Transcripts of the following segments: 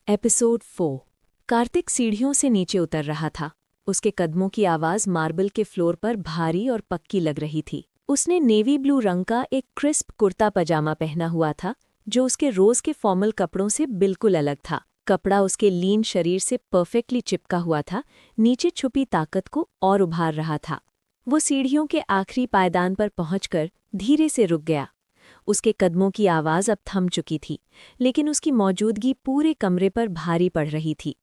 Episode 4। Kartik सीढ़ियों से नीचे उतर रहा था। उसके कदमों की आवाज मार्बल के फ्लोर पर भारी और पक्की लग रही थी। उसने नेवी ब्लू रंग का एक क्रिस्प कुर्ता पजामा पहना हुआ था, जो उसके रोज के फॉर्मल कपड़ों से बिल्कुल अलग था। कपड़ा उसके लीन शरीर से परफेक्टली चिपका हुआ था, नीचे छुपी ताकत को और उभार रहा था। वो सीढ़ियों के आखिरी पायदान पर पहुंचकर धीरे से रुक गया। उसके कदमों की आवाज़ अब थम चुकी थी, लेकिन उसकी मौजूदगी पूरे कमरे पर भारी पड़ रही थी।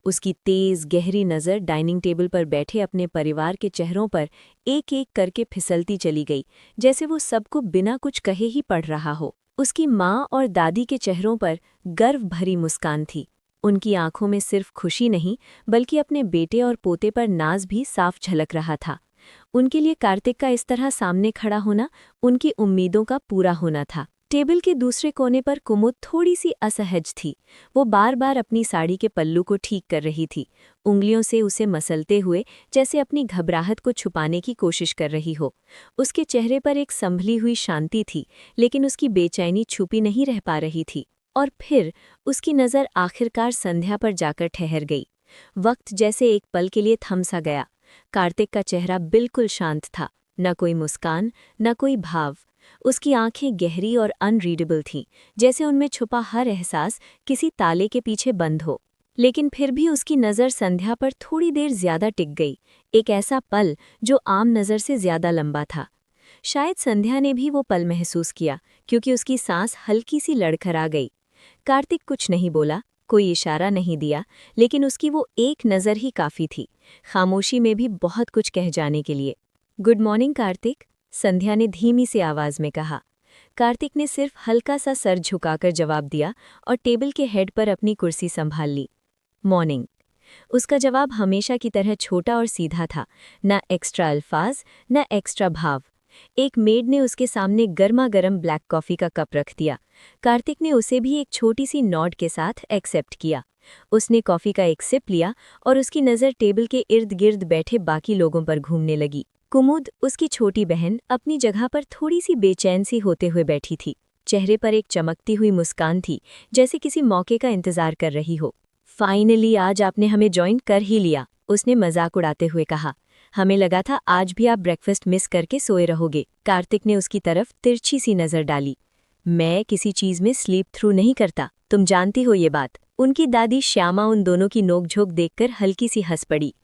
उसकी तेज़ गहरी नज़र डाइनिंग टेबल पर बैठे अपने परिवार के चेहरों पर एक-एक करके फिसलती चली गई, जैसे वो सबको बिना कुछ कहे ही पढ़ रहा हो। उसकी माँ और दादी के चेहरों पर गर्व भरी मुस्कान थी। उनकी आंखों में सिर्फ खुशी नहीं, बल्कि अपने बेटे और पोते पर नाज भी साफ झलक रहा था। उनके लिए कार्तिक का इस तरह सामने खड़ा होना उनकी उम्मीदों का पूरा होना था। टेबल के दूसरे कोने पर कुमुद थोड़ी सी असहज थी। वो बार बार अपनी साड़ी के पल्लू को ठीक कर रही थी, उंगलियों से उसे मसलते हुए, जैसे अपनी घबराहट को छुपाने की कोशिश कर रही हो। उसके चेहरे पर एक संभली हुई शांति थी, लेकिन उसकी बेचैनी छुपी नहीं रह पा रही थी। और फिर उसकी नज़र आखिरकार संध्या पर जाकर ठहर गई। वक्त जैसे एक पल के लिए थम सा गया। कार्तिक का चेहरा बिल्कुल शांत था, न कोई मुस्कान, न कोई भाव। उसकी आंखें गहरी और अनरीडेबल थीं, जैसे उनमें छुपा हर एहसास किसी ताले के पीछे बंद हो। लेकिन फिर भी उसकी नज़र संध्या पर थोड़ी देर ज्यादा टिक गई, एक ऐसा पल जो आम नज़र से ज्यादा लंबा था। शायद संध्या ने भी वो पल महसूस किया, क्योंकि उसकी सांस हल्की सी लड़खड़ा गई। कार्तिक कुछ नहीं बोला, कोई इशारा नहीं दिया, लेकिन उसकी वो एक नज़र ही काफ़ी थी, खामोशी में भी बहुत कुछ कह जाने के लिए। गुड मॉर्निंग कार्तिक, संध्या ने धीमी सी आवाज़ में कहा। कार्तिक ने सिर्फ हल्का सा सर झुकाकर जवाब दिया और टेबल के हेड पर अपनी कुर्सी संभाल ली। मॉर्निंग। उसका जवाब हमेशा की तरह छोटा और सीधा था, न एक्स्ट्रा अल्फाज, न एक्स्ट्रा भाव। एक मेड ने उसके सामने गर्मा गर्म ब्लैक कॉफ़ी का कप रख दिया। कार्तिक ने उसे भी एक छोटी सी नॉड के साथ एक्सेप्ट किया। उसने कॉफ़ी का एक सिप लिया और उसकी नज़र टेबल के इर्द गिर्द बैठे बाकी लोगों पर घूमने लगी। कुमुद, उसकी छोटी बहन, अपनी जगह पर थोड़ी सी बेचैन सी होते हुए बैठी थी। चेहरे पर एक चमकती हुई मुस्कान थी, जैसे किसी मौके का इंतजार कर रही हो। फाइनली आज आपने हमें ज्वाइन कर ही लिया, उसने मजाक उड़ाते हुए कहा। हमें लगा था आज भी आप ब्रेकफास्ट मिस करके सोए रहोगे। कार्तिक ने उसकी तरफ तिरछी सी नज़र डाली। मैं किसी चीज़ में स्लीप थ्रू नहीं करता, तुम जानती हो ये बात। उनकी दादी श्यामा उन दोनों की नोकझोंक देखकर हल्की सी हंस पड़ी।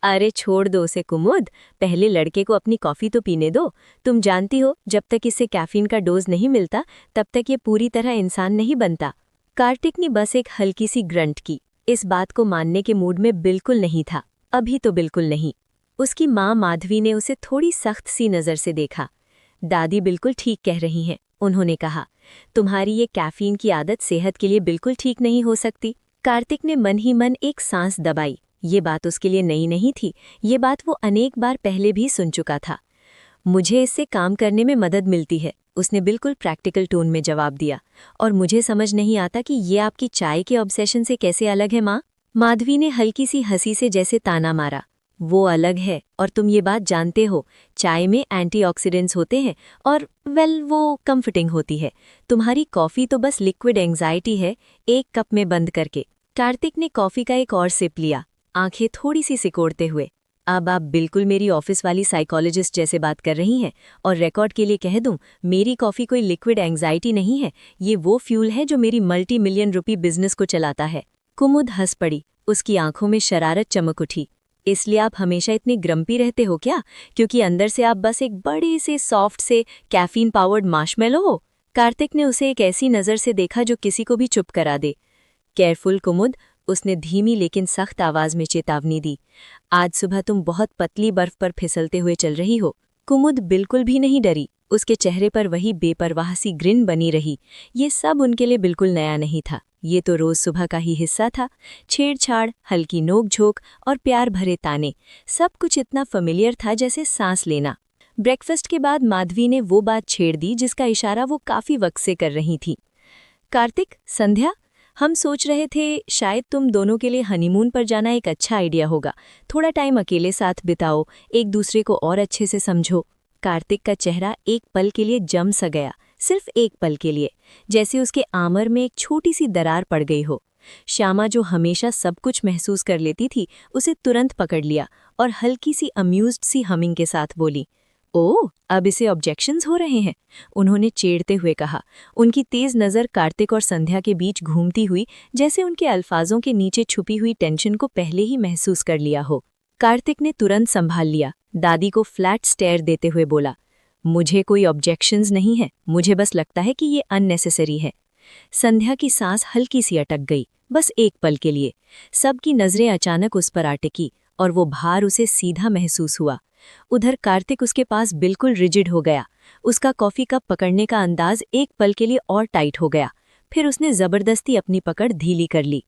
अरे छोड़ दो उसे कुमुद, पहले लड़के को अपनी कॉफ़ी तो पीने दो। तुम जानती हो, जब तक इससे कैफीन का डोज नहीं मिलता, तब तक ये पूरी तरह इंसान नहीं बनता। कार्तिक ने बस एक हल्की सी ग्रंट की। इस बात को मानने के मूड में बिल्कुल नहीं था, अभी तो बिल्कुल नहीं। उसकी माँ माधवी ने उसे थोड़ी सख्त सी नज़र से देखा। दादी बिल्कुल ठीक कह रही हैं, उन्होंने कहा। तुम्हारी ये कैफीन की आदत सेहत के लिए बिल्कुल ठीक नहीं हो सकती। कार्तिक ने मन ही मन एक सांस दबाई। ये बात उसके लिए नई नहीं थी, ये बात वो अनेक बार पहले भी सुन चुका था। मुझे इससे काम करने में मदद मिलती है, उसने बिल्कुल प्रैक्टिकल टोन में जवाब दिया। और मुझे समझ नहीं आता कि ये आपकी चाय के ऑब्सेशन से कैसे अलग है माँ। माधवी ने हल्की सी हंसी से जैसे ताना मारा। वो अलग है, और तुम ये बात जानते हो। चाय में एंटीऑक्सीडेंट्स होते हैं और वो कंफर्टिंग होती है। तुम्हारी कॉफ़ी तो बस लिक्विड एंग्जाइटी है, एक कप में बंद करके। कार्तिक ने कॉफ़ी का एक और सिप लिया, आंखें थोड़ी सी सिकोड़ते हुए। अब आप बिल्कुल मेरी ऑफिस वाली साइकोलॉजिस्ट जैसे बात कर रही हैं। और रिकॉर्ड के लिए कह दूं, मेरी कॉफ़ी कोई लिक्विड एंग्जाइटी नहीं है, ये वो फ्यूल है जो मेरी मल्टी मिलियन रुपी बिजनेस को चलाता है। कुमुद हंस पड़ी, उसकी आंखों में शरारत चमक उठी। इसलिए आप हमेशा इतने ग्रम्पी रहते हो क्या, क्योंकि अंदर से आप बस एक बड़े से सॉफ्ट से कैफीन पावर्ड मार्शमेलो हो। कार्तिक ने उसे एक ऐसी नज़र से देखा जो किसी को भी चुप करा दे। केयरफुल कुमुद, उसने धीमी लेकिन सख्त आवाज में चेतावनी दी। आज सुबह तुम बहुत पतली बर्फ पर फिसलते हुए चल रही हो। कुमुद बिल्कुल भी नहीं डरी, उसके चेहरे पर वही बेपरवाह सी ग्रिन बनी रही। ये सब उनके लिए बिल्कुल नया नहीं था, ये तो रोज सुबह का ही हिस्सा था। छेड़छाड़, हल्की नोक-झोंक और प्यार भरे ताने, सब कुछ इतना फेमिलियर था जैसे सांस लेना। ब्रेकफास्ट के बाद माधवी ने वो बात छेड़ दी जिसका इशारा वो काफी वक्त से कर रही थी। कार्तिक, संध्या, हम सोच रहे थे शायद तुम दोनों के लिए हनीमून पर जाना एक अच्छा आइडिया होगा। थोड़ा टाइम अकेले साथ बिताओ, एक दूसरे को और अच्छे से समझो। कार्तिक का चेहरा एक पल के लिए जम सा गया, सिर्फ एक पल के लिए, जैसे उसके आमर में एक छोटी सी दरार पड़ गई हो। श्यामा, जो हमेशा सब कुछ महसूस कर लेती थी, उसे तुरंत पकड़ लिया और हल्की सी अम्यूज्ड सी हमिंग के साथ बोली, ओह, अब इसे ऑब्जेक्शंस हो रहे हैं, उन्होंने चेड़ते हुए कहा, उनकी तेज नज़र कार्तिक और संध्या के बीच घूमती हुई, जैसे उनके अल्फाजों के नीचे छुपी हुई टेंशन को पहले ही महसूस कर लिया हो। कार्तिक ने तुरंत संभाल लिया, दादी को फ्लैट स्टेयर देते हुए बोला, मुझे कोई ऑब्जेक्शंस नहीं है, मुझे बस लगता है कि ये अननेसेसरी है। संध्या की सांस हल्की सी अटक गई, बस एक पल के लिए। सबकी नजरें अचानक उस पर आ टिकी और वो भार उसे सीधा महसूस हुआ। उधर कार्तिक उसके पास बिल्कुल रिजिड हो गया। उसका कॉफी कप पकड़ने का अंदाज एक पल के लिए और टाइट हो गया, फिर उसने जबरदस्ती अपनी पकड़ ढीली कर ली।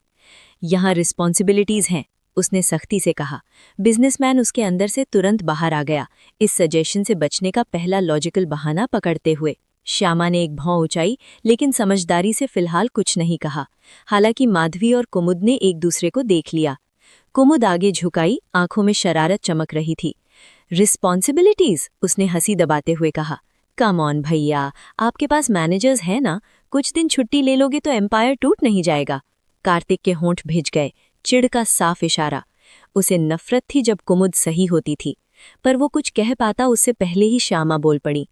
यहाँ रिस्पॉन्सिबिलिटीज हैं, उसने सख्ती से कहा। बिजनेसमैन उसके अंदर से तुरंत बाहर आ गया, इस सजेशन से बचने का पहला लॉजिकल बहाना पकड़ते हुए। श्यामा ने एक भौं उचाई, लेकिन समझदारी से फिलहाल कुछ नहीं कहा। हालांकि माधवी और कुमुद ने एक दूसरे को देख लिया। कुमुद आगे झुकाई, आंखों में शरारत चमक रही थी। रिस्पॉन्सिबिलिटीज, उसने हंसी दबाते हुए कहा। कम ऑन भैया, आपके पास मैनेजर्स हैं ना, कुछ दिन छुट्टी ले लोगे तो एम्पायर टूट नहीं जाएगा। कार्तिक के होंठ भिज गए, चिढ़ का साफ इशारा। उसे नफरत थी जब कुमुद सही होती थी, पर वो कुछ कह पाता उससे पहले ही श्यामा बोल पड़ी।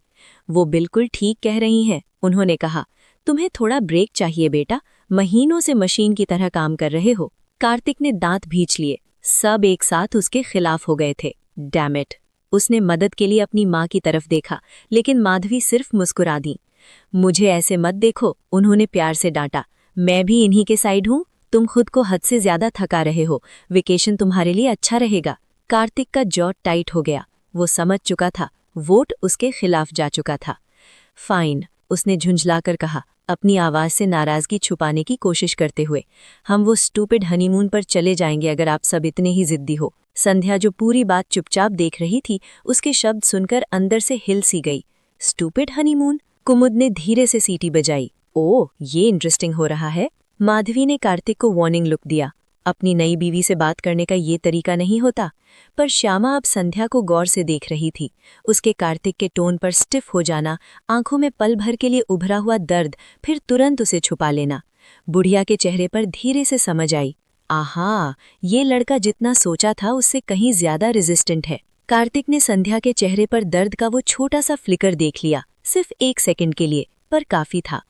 वो बिल्कुल ठीक कह रही हैं, उन्होंने कहा। तुम्हें थोड़ा ब्रेक चाहिए बेटा, महीनों से मशीन की तरह काम कर रहे हो। कार्तिक ने दांत भींच लिए, सब एक साथ उसके खिलाफ हो गए थे। Damn it. उसने मदद के लिए अपनी माँ की तरफ देखा, लेकिन माधवी सिर्फ मुस्कुरा दी। मुझे ऐसे मत देखो, उन्होंने प्यार से डांटा। मैं भी इन्हीं के साइड हूँ, तुम खुद को हद से ज्यादा थका रहे हो, वेकेशन तुम्हारे लिए अच्छा रहेगा। कार्तिक का जॉ टाइट हो गया, वो समझ चुका था, वोट उसके खिलाफ जा चुका था। फाइन, उसने झुंझलाकर कहा, अपनी आवाज से नाराजगी छुपाने की कोशिश करते हुए। हम वो स्टूपिड हनीमून पर चले जाएंगे अगर आप सब इतने ही जिद्दी हो। संध्या, जो पूरी बात चुपचाप देख रही थी, उसके शब्द सुनकर अंदर से हिल सी गई। Stupid honeymoon? कुमुद ने धीरे से सीटी बजाई। ओह, ये इंटरेस्टिंग हो रहा है। माधवी ने कार्तिक को वार्निंग लुक दिया। अपनी नई बीवी से बात करने का ये तरीका नहीं होता। पर श्यामा अब संध्या को गौर से देख रही थी। उसके कार्तिक के टोन पर स्टिफ हो जाना, आंखों में पल भर के लिए उभरा हुआ दर्द, फिर तुरंत उसे छुपा लेना। बुढ़िया के चेहरे पर धीरे से समझ आई, आहा, ये लड़का जितना सोचा था उससे कहीं ज्यादा रेजिस्टेंट है। कार्तिक ने संध्या के चेहरे पर दर्द का वो छोटा सा फ्लिकर देख लिया, सिर्फ 1 सेकंड के लिए, पर काफी था।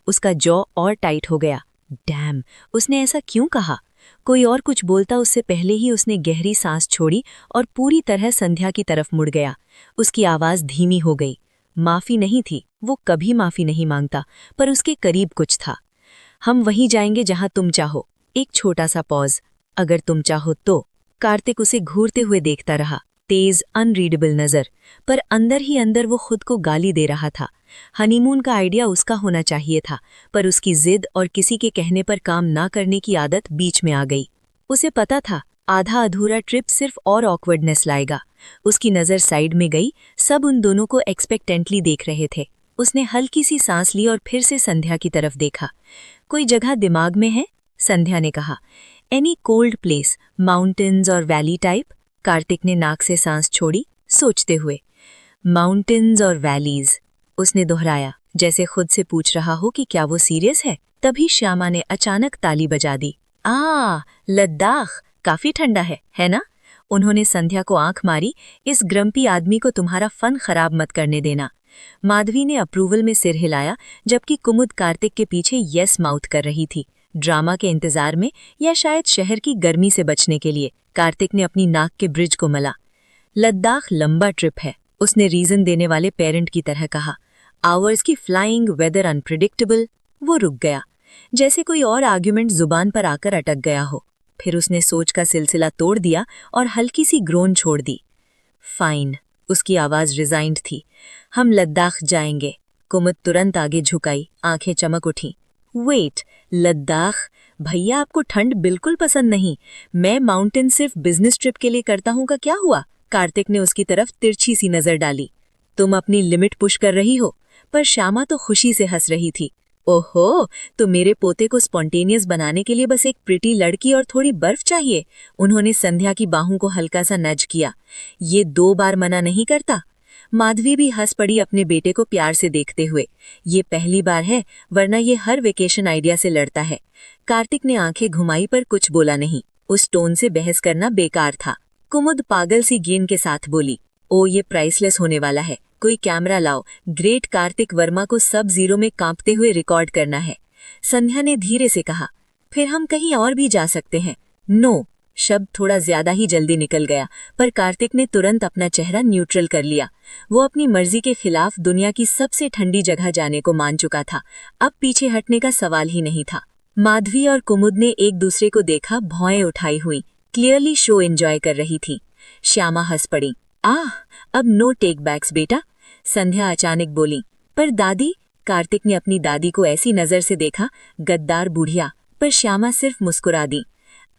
उसका जॉ और टाइट हो गया। डैम, उसने ऐसा क्यों कहा? कोई और कुछ बोलता उससे पहले ही उसने गहरी सांस छोड़ी और पूरी तरह संध्या की तरफ मुड़ गया। उसकी आवाज धीमी हो गई। माफी नहीं थी, वो कभी माफी नहीं मांगता, पर उसके करीब कुछ था। हम वहीं जाएंगे जहां तुम चाहो। एक छोटा सा पॉज। अगर तुम चाहो तो। कार्तिक उसे घूरते हुए देखता रहा, तेज अनरीडेबल नजर, पर अंदर ही अंदर वो खुद को गाली दे रहा था। हनीमून का आइडिया उसका होना चाहिए था, पर उसकी जिद और किसी के कहने पर काम ना करने की आदत बीच में आ गई। उसे पता था, आधा अधूरा ट्रिप सिर्फ और ऑकवर्डनेस लाएगा। उसकी नज़र साइड में गई, सब उन दोनों को एक्सपेक्टेंटली देख रहे थे। उसने हल्की सी सांस ली और फिर से संध्या की तरफ देखा। कोई जगह दिमाग में है? संध्या ने कहा। एनी कोल्ड प्लेस, माउंटेन्स और वैली टाइप? कार्तिक ने नाक से सांस छोड़ी, सोचते हुए। माउंटेन्स और वैलीज, उसने दोहराया, जैसे खुद से पूछ रहा हो कि क्या वो सीरियस है। तभी श्यामा ने अचानक ताली बजा दी। लद्दाख, काफी ठंडा है ना? उन्होंने संध्या को आंख मारी। इस ग्रम्पी आदमी को तुम्हारा फन खराब मत करने देना। माधवी ने अप्रूवल में सिर हिलाया, जबकि कुमुद कार्तिक के पीछे यस माउथ कर रही थी, ड्रामा के इंतजार में या शायद शहर की गर्मी से बचने के लिए। कार्तिक ने अपनी नाक के ब्रिज को मला। लद्दाख लंबा ट्रिप है, उसने रीजन देने वाले पेरेंट की तरह कहा। आवर्स की फ्लाइंग, वेदर अनप्रिडिक्टेबल। वो रुक गया, जैसे कोई और आर्ग्यूमेंट जुबान पर आकर अटक गया हो। फिर उसने सोच का सिलसिला तोड़ दिया और हल्की सी ग्रोन छोड़ दी। फाइन, उसकी आवाज रिजाइंड थी। हम लद्दाख जाएंगे। कुमुद तुरंत आगे झुकाई, आंखें चमक उठी। वेट, लद्दाख? भैया, आपको ठंड बिल्कुल पसंद नहीं। मैं माउंटेन सिर्फ बिजनेस ट्रिप के लिए करता हूं का क्या हुआ? कार्तिक ने उसकी तरफ तिरछी सी नजर डाली। तुम अपनी लिमिट पुश कर रही हो। पर श्यामा तो खुशी से हंस रही थी। ओहो, तो मेरे पोते को स्पॉन्टेनियस बनाने के लिए बस एक प्रिटी लड़की और थोड़ी बर्फ चाहिए। उन्होंने संध्या की बाहों को हल्का सा नज किया। ये 2 बार मना नहीं करता। माधवी भी हंस पड़ी अपने बेटे को प्यार से देखते हुए। ये पहली बार है, वरना ये हर वेकेशन आइडिया से लड़ता है। कार्तिक ने आंखें घुमाई पर कुछ बोला नहीं। उस टोन से बहस करना बेकार था। कुमुद पागल सी गेंद के साथ बोली, ओ ये प्राइसलेस होने वाला है, कोई कैमरा लाओ, ग्रेट कार्तिक वर्मा को सब जीरो में कांपते हुए रिकॉर्ड करना है। संध्या ने धीरे से कहा, फिर हम कहीं और भी जा सकते हैं। नो शब्द थोड़ा ज्यादा ही जल्दी निकल गया, पर कार्तिक ने तुरंत अपना चेहरा न्यूट्रल कर लिया। वो अपनी मर्जी के खिलाफ दुनिया की सबसे ठंडी जगह जाने को मान चुका था। अब पीछे हटने का सवाल ही नहीं था। माधवी और कुमुद ने एक दूसरे को देखा, भौएं उठाई हुई, क्लियरली शो एंजॉय कर रही थी। श्यामा हंस पड़ी, आह अब नो टेक बैक्स बेटा। संध्या अचानक बोली, पर दादी। कार्तिक ने अपनी दादी को ऐसी नजर से देखा, गद्दार बुढ़िया, पर श्यामा सिर्फ मुस्कुरा दी।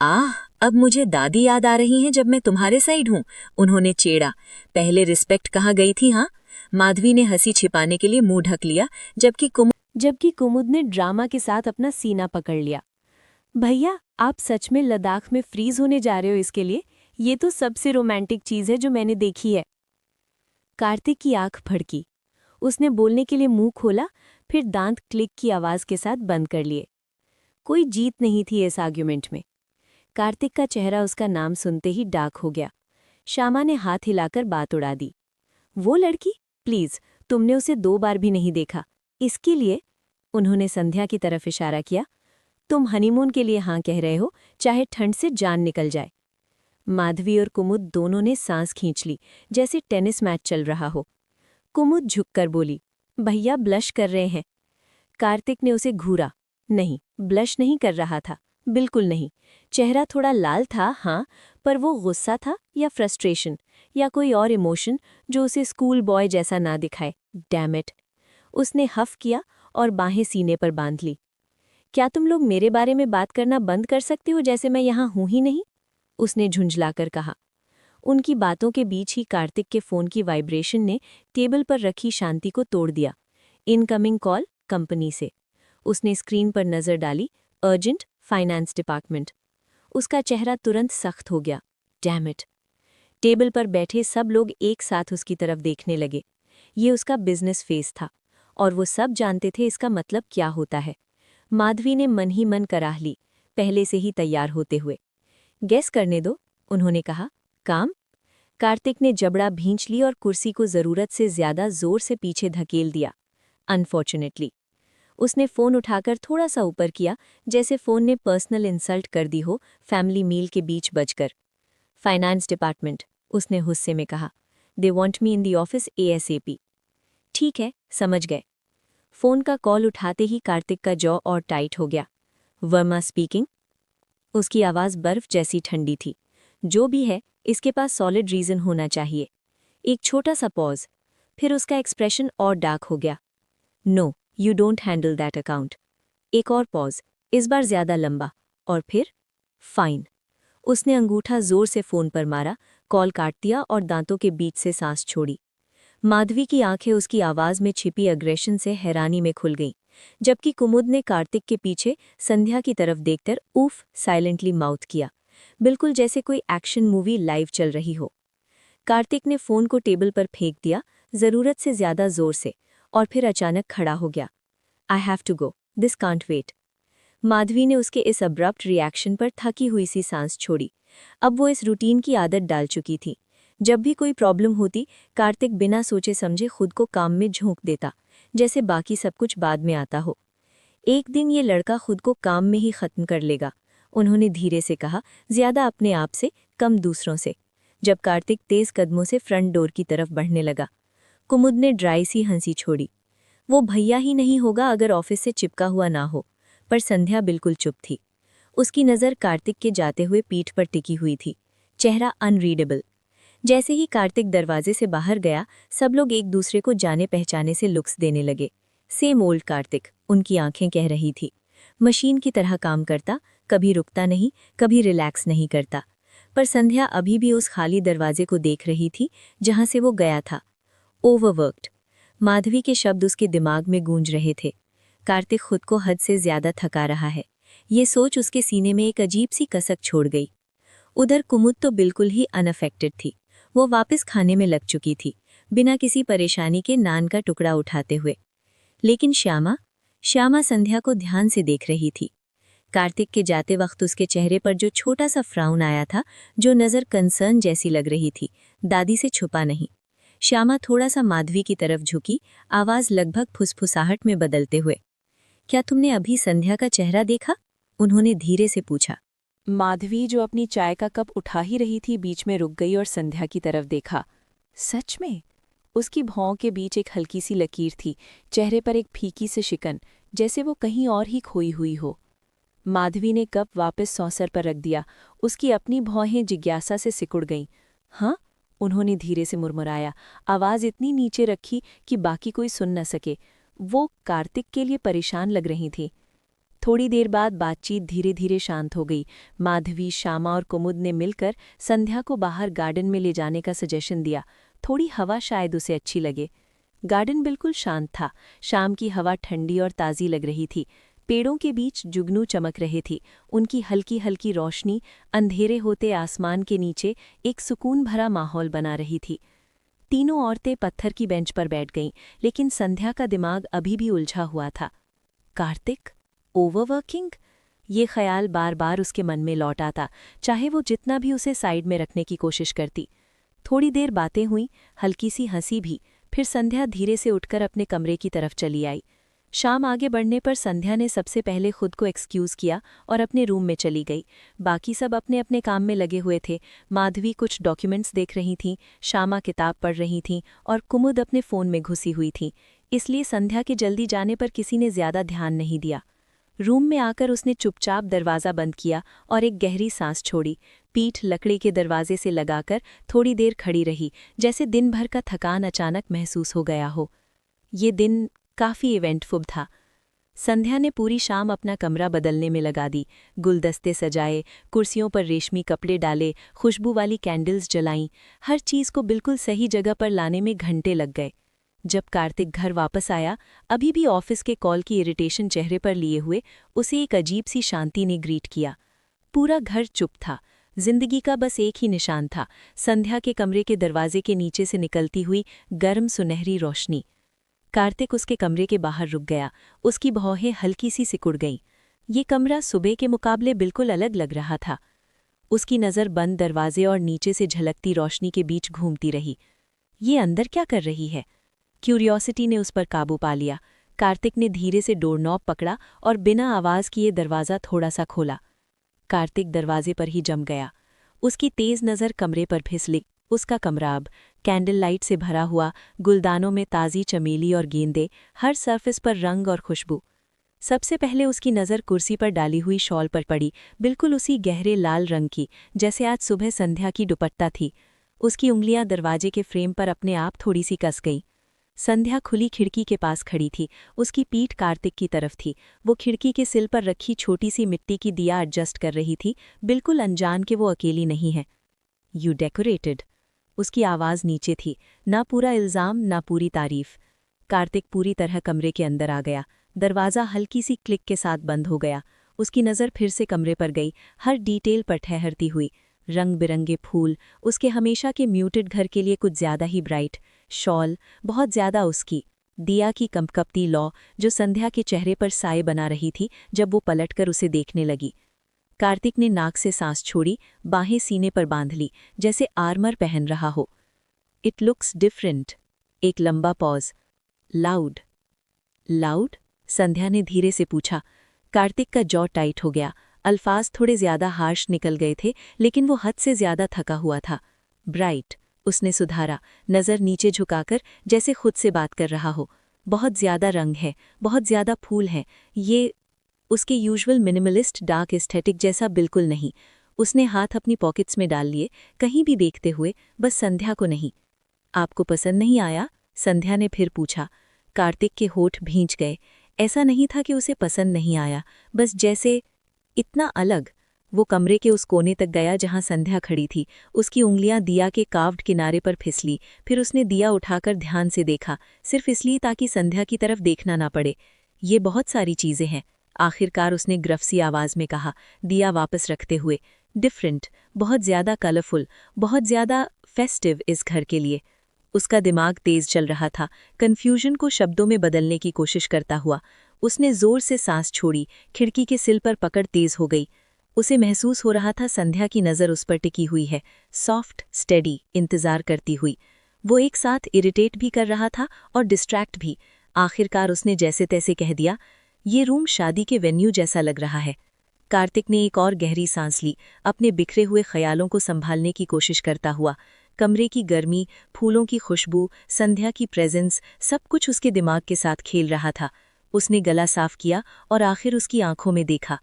आह अब मुझे दादी याद आ रही हैं जब मैं तुम्हारे साइड हूँ, उन्होंने छेड़ा। पहले रिस्पेक्ट कहाँ गई थी हाँ? माधवी ने हंसी छिपाने के लिए मुंह ढक लिया, जबकि कुमुद ने ड्रामा के साथ अपना सीना पकड़ लिया। भैया आप सच में लद्दाख में फ्रीज होने जा रहे हो इसके लिए? ये तो सबसे रोमांटिक चीज है जो मैंने देखी है। कार्तिक की आंख फड़की। उसने बोलने के लिए मुंह खोला, फिर दांत क्लिक की आवाज के साथ बंद कर लिए। कोई जीत नहीं थी इस आर्ग्यूमेंट में। कार्तिक का चेहरा उसका नाम सुनते ही डार्क हो गया। श्यामा ने हाथ हिलाकर बात उड़ा दी। वो लड़की, प्लीज, तुमने उसे 2 बार भी नहीं देखा। इसके लिए, उन्होंने संध्या की तरफ इशारा किया, तुम हनीमून के लिए हाँ कह रहे हो, चाहे ठंड से जान निकल जाए। माधवी और कुमुद दोनों ने सांस खींच ली, जैसे टेनिस मैच चल रहा हो। कुमुद झुककर बोली, भैया ब्लश कर रहे हैं। कार्तिक ने उसे घूरा। नहीं, ब्लश नहीं कर रहा था, बिल्कुल नहीं। चेहरा थोड़ा लाल था हाँ, पर वो गुस्सा था या फ्रस्ट्रेशन या कोई और इमोशन जो उसे स्कूल बॉय जैसा ना दिखाए। Damn it. उसने हफ किया और बाहें सीने पर बांध ली। क्या तुम लोग मेरे बारे में बात करना बंद कर सकते हो, जैसे मैं यहाँ हूं ही नहीं? उसने झुंझलाकर कहा। उनकी बातों के बीच ही कार्तिक के फोन की वाइब्रेशन ने टेबल पर रखी शांति को तोड़ दिया। इनकमिंग कॉल कंपनी से। उसने स्क्रीन पर नजर डाली, अर्जेंट, फाइनेंस डिपार्टमेंट। उसका चेहरा तुरंत सख्त हो गया। Damn it. टेबल पर बैठे सब लोग एक साथ उसकी तरफ देखने लगे। ये उसका बिजनेस फेस था और वो सब जानते थे इसका मतलब क्या होता है। माधवी ने मन ही मन कराह ली, पहले से ही तैयार होते हुए। गेस करने दो, उन्होंने कहा। काम? कार्तिक ने जबड़ा भींच ली और कुर्सी को जरूरत से ज्यादा जोर से पीछे धकेल दिया। अनफॉर्चुनेटली। उसने फोन उठाकर थोड़ा सा ऊपर किया, जैसे फोन ने पर्सनल इंसल्ट कर दी हो, फैमिली मील के बीच बजकर। फाइनेंस डिपार्टमेंट, उसने गुस्से में कहा। They want me in the office ASAP। ठीक है, समझ गए। फोन का कॉल उठाते ही कार्तिक का जॉ और टाइट हो गया। वर्मा स्पीकिंग। उसकी आवाज बर्फ जैसी ठंडी थी। जो भी है, इसके पास सॉलिड रीजन होना चाहिए। एक छोटा सा पॉज, फिर उसका एक्सप्रेशन और डार्क हो गया। No, you don't handle that account. एक और पॉज, इस बार ज्यादा लंबा, और फिर फाइन। उसने अंगूठा जोर से फोन पर मारा, कॉल काट दिया और दांतों के बीच से सांस छोड़ी। माधवी की आंखें उसकी आवाज में छिपी अग्रेशन से हैरानी में खुल गईं, जबकि कुमुद ने कार्तिक के पीछे संध्या की तरफ देखकर उफ साइलेंटली माउथ किया, बिल्कुल जैसे कोई एक्शन मूवी लाइव चल रही हो। कार्तिक ने फोन को टेबल पर फेंक दिया, जरूरत से ज्यादा जोर से, और फिर अचानक खड़ा हो गया। I have to go, this can't wait. Madhavi ने उसके इस अब्रप्ट रिएक्शन पर थकी हुई सी सांस छोड़ी। अब वो इस रूटीन की आदत डाल चुकी थी। जब भी कोई प्रॉब्लम होती, कार्तिक बिना सोचे समझे खुद को काम में झोंक देता, जैसे बाकी सब कुछ बाद में आता हो। एक दिन ये लड़का खुद को काम में ही खत्म कर लेगा, उन्होंने धीरे से कहा, ज्यादा अपने आप से, कम दूसरों से, जब कार्तिक तेज कदमों से फ्रंट डोर की तरफ बढ़ने लगा। कुमुद ने ड्राई सी हंसी छोड़ी। वो भैया ही नहीं होगा अगर ऑफिस से चिपका हुआ ना हो, पर संध्या बिल्कुल चुप थी। उसकी नज़र कार्तिक के जाते हुए पीठ पर टिकी हुई थी, चेहरा अनरीडेबल। जैसे ही कार्तिक दरवाजे से बाहर गया, सब लोग एक दूसरे को जाने पहचाने से लुक्स देने लगे। सेम ओल्ड कार्तिक, उनकी आंखें कह रही थी। मशीन की तरह काम करता, कभी रुकता नहीं, कभी रिलैक्स नहीं करता। पर संध्या अभी भी उस खाली दरवाजे को देख रही थी जहां से वो गया था। ओवरवर्क्ड। माधवी के शब्द उसके दिमाग में गूंज रहे थे। कार्तिक खुद को हद से ज्यादा थका रहा है। ये सोच उसके सीने में एक अजीब सी कसक छोड़ गई। उधर कुमुद तो बिल्कुल ही अनअफेक्टेड थी। वो वापस खाने में लग चुकी थी, बिना किसी परेशानी के नान का टुकड़ा उठाते हुए। लेकिन श्यामा संध्या को ध्यान से देख रही थी। कार्तिक के जाते वक्त उसके चेहरे पर जो छोटा सा फ्राउन आया था, जो नज़र कंसर्न जैसी लग रही थी, दादी से छुपा नहीं। श्यामा थोड़ा सा माधवी की तरफ झुकी, आवाज़ लगभग फुसफुसाहट में बदलते हुए। क्या तुमने अभी संध्या का चेहरा देखा? उन्होंने धीरे से पूछा। माधवी, जो अपनी चाय का कप उठा ही रही थी, बीच में रुक गई और संध्या की तरफ देखा। सच में? उसकी भौं के बीच एक हल्की सी लकीर थी, चेहरे पर एक फीकी सी शिकन, जैसे वो कहीं और ही खोई हुई हो। माधवी ने कप वापस सौसर पर रख दिया। उसकी अपनी भौहें जिज्ञासा से सिकुड़ गईं। हाँ? उन्होंने धीरे से मुरमुराया, आवाज़ इतनी नीचे रखी कि बाकी कोई सुन न सके। वो कार्तिक के लिए परेशान लग रही थी। थोड़ी देर बाद बातचीत धीरे धीरे शांत हो गई। माधवी, श्यामा और कुमुद ने मिलकर संध्या को बाहर गार्डन में ले जाने का सजेशन दिया। थोड़ी हवा शायद उसे अच्छी लगे। गार्डन बिल्कुल शांत था। शाम की हवा ठंडी और ताज़ी लग रही थी। पेड़ों के बीच जुगनू चमक रहे थी। उनकी हल्की हल्की रोशनी अंधेरे होते आसमान के नीचे एक सुकून भरा माहौल बना रही थी। तीनों औरतें पत्थर की बेंच पर बैठ गईं, लेकिन संध्या का दिमाग अभी भी उलझा हुआ था। कार्तिक? ओवरवर्किंग? ये ख्याल बार बार उसके मन में लौट आता, चाहे वो जितना भी उसे साइड में रखने की कोशिश करती। थोड़ी देर बातें हुईं, हल्की सी हंसी भी। फिर संध्या धीरे से उठकर अपने कमरे की तरफ चली आई। शाम आगे बढ़ने पर संध्या ने सबसे पहले खुद को एक्सक्यूज़ किया और अपने रूम में चली गई। बाकी सब अपने अपने काम में लगे हुए थे। माधवी कुछ डॉक्यूमेंट्स देख रही थीं, श्यामा किताब पढ़ रही थीं और कुमुद अपने फ़ोन में घुसी हुई थी। इसलिए संध्या के जल्दी जाने पर किसी ने ज़्यादा ध्यान नहीं दिया। रूम में आकर उसने चुपचाप दरवाज़ा बंद किया और एक गहरी सांस छोड़ी। पीठ लकड़ी के दरवाजे से लगाकर थोड़ी देर खड़ी रही, जैसे दिन भर का थकान अचानक महसूस हो गया हो। ये दिन काफ़ी इवेंटफुल था। संध्या ने पूरी शाम अपना कमरा बदलने में लगा दी। गुलदस्ते सजाए, कुर्सियों पर रेशमी कपड़े डाले, खुशबू वाली कैंडल्स जलाईं। हर चीज़ को बिल्कुल सही जगह पर लाने में घंटे लग गए। जब कार्तिक घर वापस आया, अभी भी ऑफिस के कॉल की इरिटेशन चेहरे पर लिए हुए, उसे एक अजीब सी शांति ने ग्रीट किया। पूरा घर चुप था। जिंदगी का बस एक ही निशान था, संध्या के कमरे के दरवाजे के नीचे से निकलती हुई गर्म सुनहरी रोशनी। कार्तिक उसके कमरे के बाहर रुक गया। उसकी भौहें हल्की सी सिकुड़ गईं। ये कमरा सुबह के मुकाबले बिल्कुल अलग लग रहा था। उसकी नज़र बंद दरवाजे और नीचे से झलकती रोशनी के बीच घूमती रही। ये अंदर क्या कर रही है? क्यूरियोसिटी ने उस पर काबू पा लिया। कार्तिक ने धीरे से डोरनॉब पकड़ा और बिना आवाज़ किए दरवाज़ा थोड़ा सा खोला। कार्तिक दरवाजे पर ही जम गया। उसकी तेज़ नज़र कमरे पर फिसली। उसका कमरा अब कैंडल लाइट से भरा हुआ, गुलदानों में ताज़ी चमेली और गेंदें, हर सरफेस पर रंग और खुशबू। सबसे पहले उसकी नज़र कुर्सी पर डाली हुई शॉल पर पड़ी, बिल्कुल उसी गहरे लाल रंग की जैसे आज सुबह संध्या की दुपट्टा थी। उसकी उंगलियां दरवाजे के फ्रेम पर अपने आप थोड़ी सी कस गईं। संध्या खुली खिड़की के पास खड़ी थी। उसकी पीठ कार्तिक की तरफ थी। वो खिड़की के सिल पर रखी छोटी सी मिट्टी की दिया एडजस्ट कर रही थी, बिल्कुल अनजान कि वो अकेली नहीं है। You decorated. उसकी आवाज़ नीचे थी, ना पूरा इल्ज़ाम ना पूरी तारीफ। कार्तिक पूरी तरह कमरे के अंदर आ गया। दरवाज़ा हल्की सी क्लिक के साथ बंद हो गया। उसकी नज़र फिर से कमरे पर गई, हर डिटेल पर ठहरती हुई। रंग बिरंगे फूल, उसके हमेशा के म्यूटेड घर के लिए कुछ ज़्यादा ही ब्राइट। शॉल, बहुत ज़्यादा उसकी। दिया की कंपकपती लौ, जो संध्या के चेहरे पर साए बना रही थी जब वो पलटकर उसे देखने लगी। कार्तिक ने नाक से सांस छोड़ी, बाहें सीने पर बांध ली, जैसे आर्मर पहन रहा हो। It looks different. एक लंबा पॉज। लाउड। लाउड? संध्या ने धीरे से पूछा। कार्तिक का जॉ टाइट हो गया। अल्फाज थोड़े ज्यादा हार्श निकल गए थे, लेकिन वो हद से ज्यादा थका हुआ था। ब्राइट, उसने सुधारा, नज़र नीचे झुकाकर, जैसे खुद से बात कर रहा हो। बहुत ज्यादा रंग है, बहुत ज्यादा फूल हैं। ये उसके यूजुअल मिनिमलिस्ट डार्क एस्थेटिक जैसा बिल्कुल नहीं। उसने हाथ अपनी पॉकेट्स में डाल लिए, कहीं भी देखते हुए, बस संध्या को नहीं। आपको पसंद नहीं आया? संध्या ने फिर पूछा। कार्तिक के होठ भींच गए। ऐसा नहीं था कि उसे पसंद नहीं आया, बस जैसे इतना अलग। वो कमरे के उस कोने तक गया जहां संध्या खड़ी थी। उसकी उंगलियां दिया के काव्ड किनारे पर फिसली। फिर उसने दिया उठाकर ध्यान से देखा, सिर्फ इसलिए ताकि संध्या की तरफ देखना ना पड़े। ये बहुत सारी चीजें हैं, आखिरकार उसने ग्रफसी आवाज में कहा, दिया वापस रखते हुए। डिफरेंट, बहुत ज्यादा कलरफुल, बहुत ज्यादा फेस्टिव इस घर के लिए। उसका दिमाग तेज चल रहा था, कन्फ्यूजन को शब्दों में बदलने की कोशिश करता हुआ। उसने जोर से सांस छोड़ी, खिड़की के सिल पर पकड़ तेज हो गई। उसे महसूस हो रहा था संध्या की नज़र उस पर टिकी हुई है, सॉफ्ट, स्टेडी, इंतजार करती हुई। वो एक साथ इरिटेट भी कर रहा था और डिस्ट्रैक्ट भी। आखिरकार उसने जैसे तैसे कह दिया, ये रूम शादी के वेन्यू जैसा लग रहा है। कार्तिक ने एक और गहरी सांस ली, अपने बिखरे हुए ख्यालों को संभालने की कोशिश करता हुआ। कमरे की गर्मी, फूलों की खुशबू, संध्या की प्रेजेंस, सब कुछ उसके दिमाग के साथ खेल रहा था। उसने गला साफ किया और आखिर उसकी आंखों में देखा।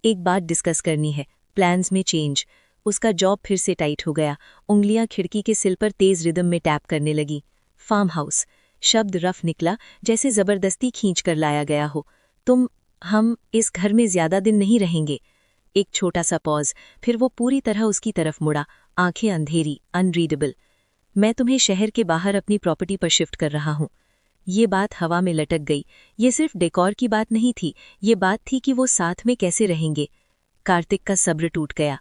एक बात डिस्कस करनी है, प्लान्स में चेंज। उसका जॉब फिर से टाइट हो गया, उंगलियां खिड़की के सिल पर तेज रिदम में टैप करने लगी। फार्म हाउस, शब्द रफ निकला, जैसे जबरदस्ती खींच कर लाया गया हो। हम इस घर में ज्यादा दिन नहीं रहेंगे। एक छोटा सा पॉज, फिर वो पूरी तरह उसकी तरफ मुड़ा, आंखें अंधेरी, अनरीडेबल। मैं तुम्हें शहर के बाहर अपनी प्रॉपर्टी पर शिफ्ट कर रहा हूँ। ये बात हवा में लटक गई। ये सिर्फ डेकोर की बात नहीं थी, ये बात थी कि वो साथ में कैसे रहेंगे। कार्तिक का सब्र टूट गया।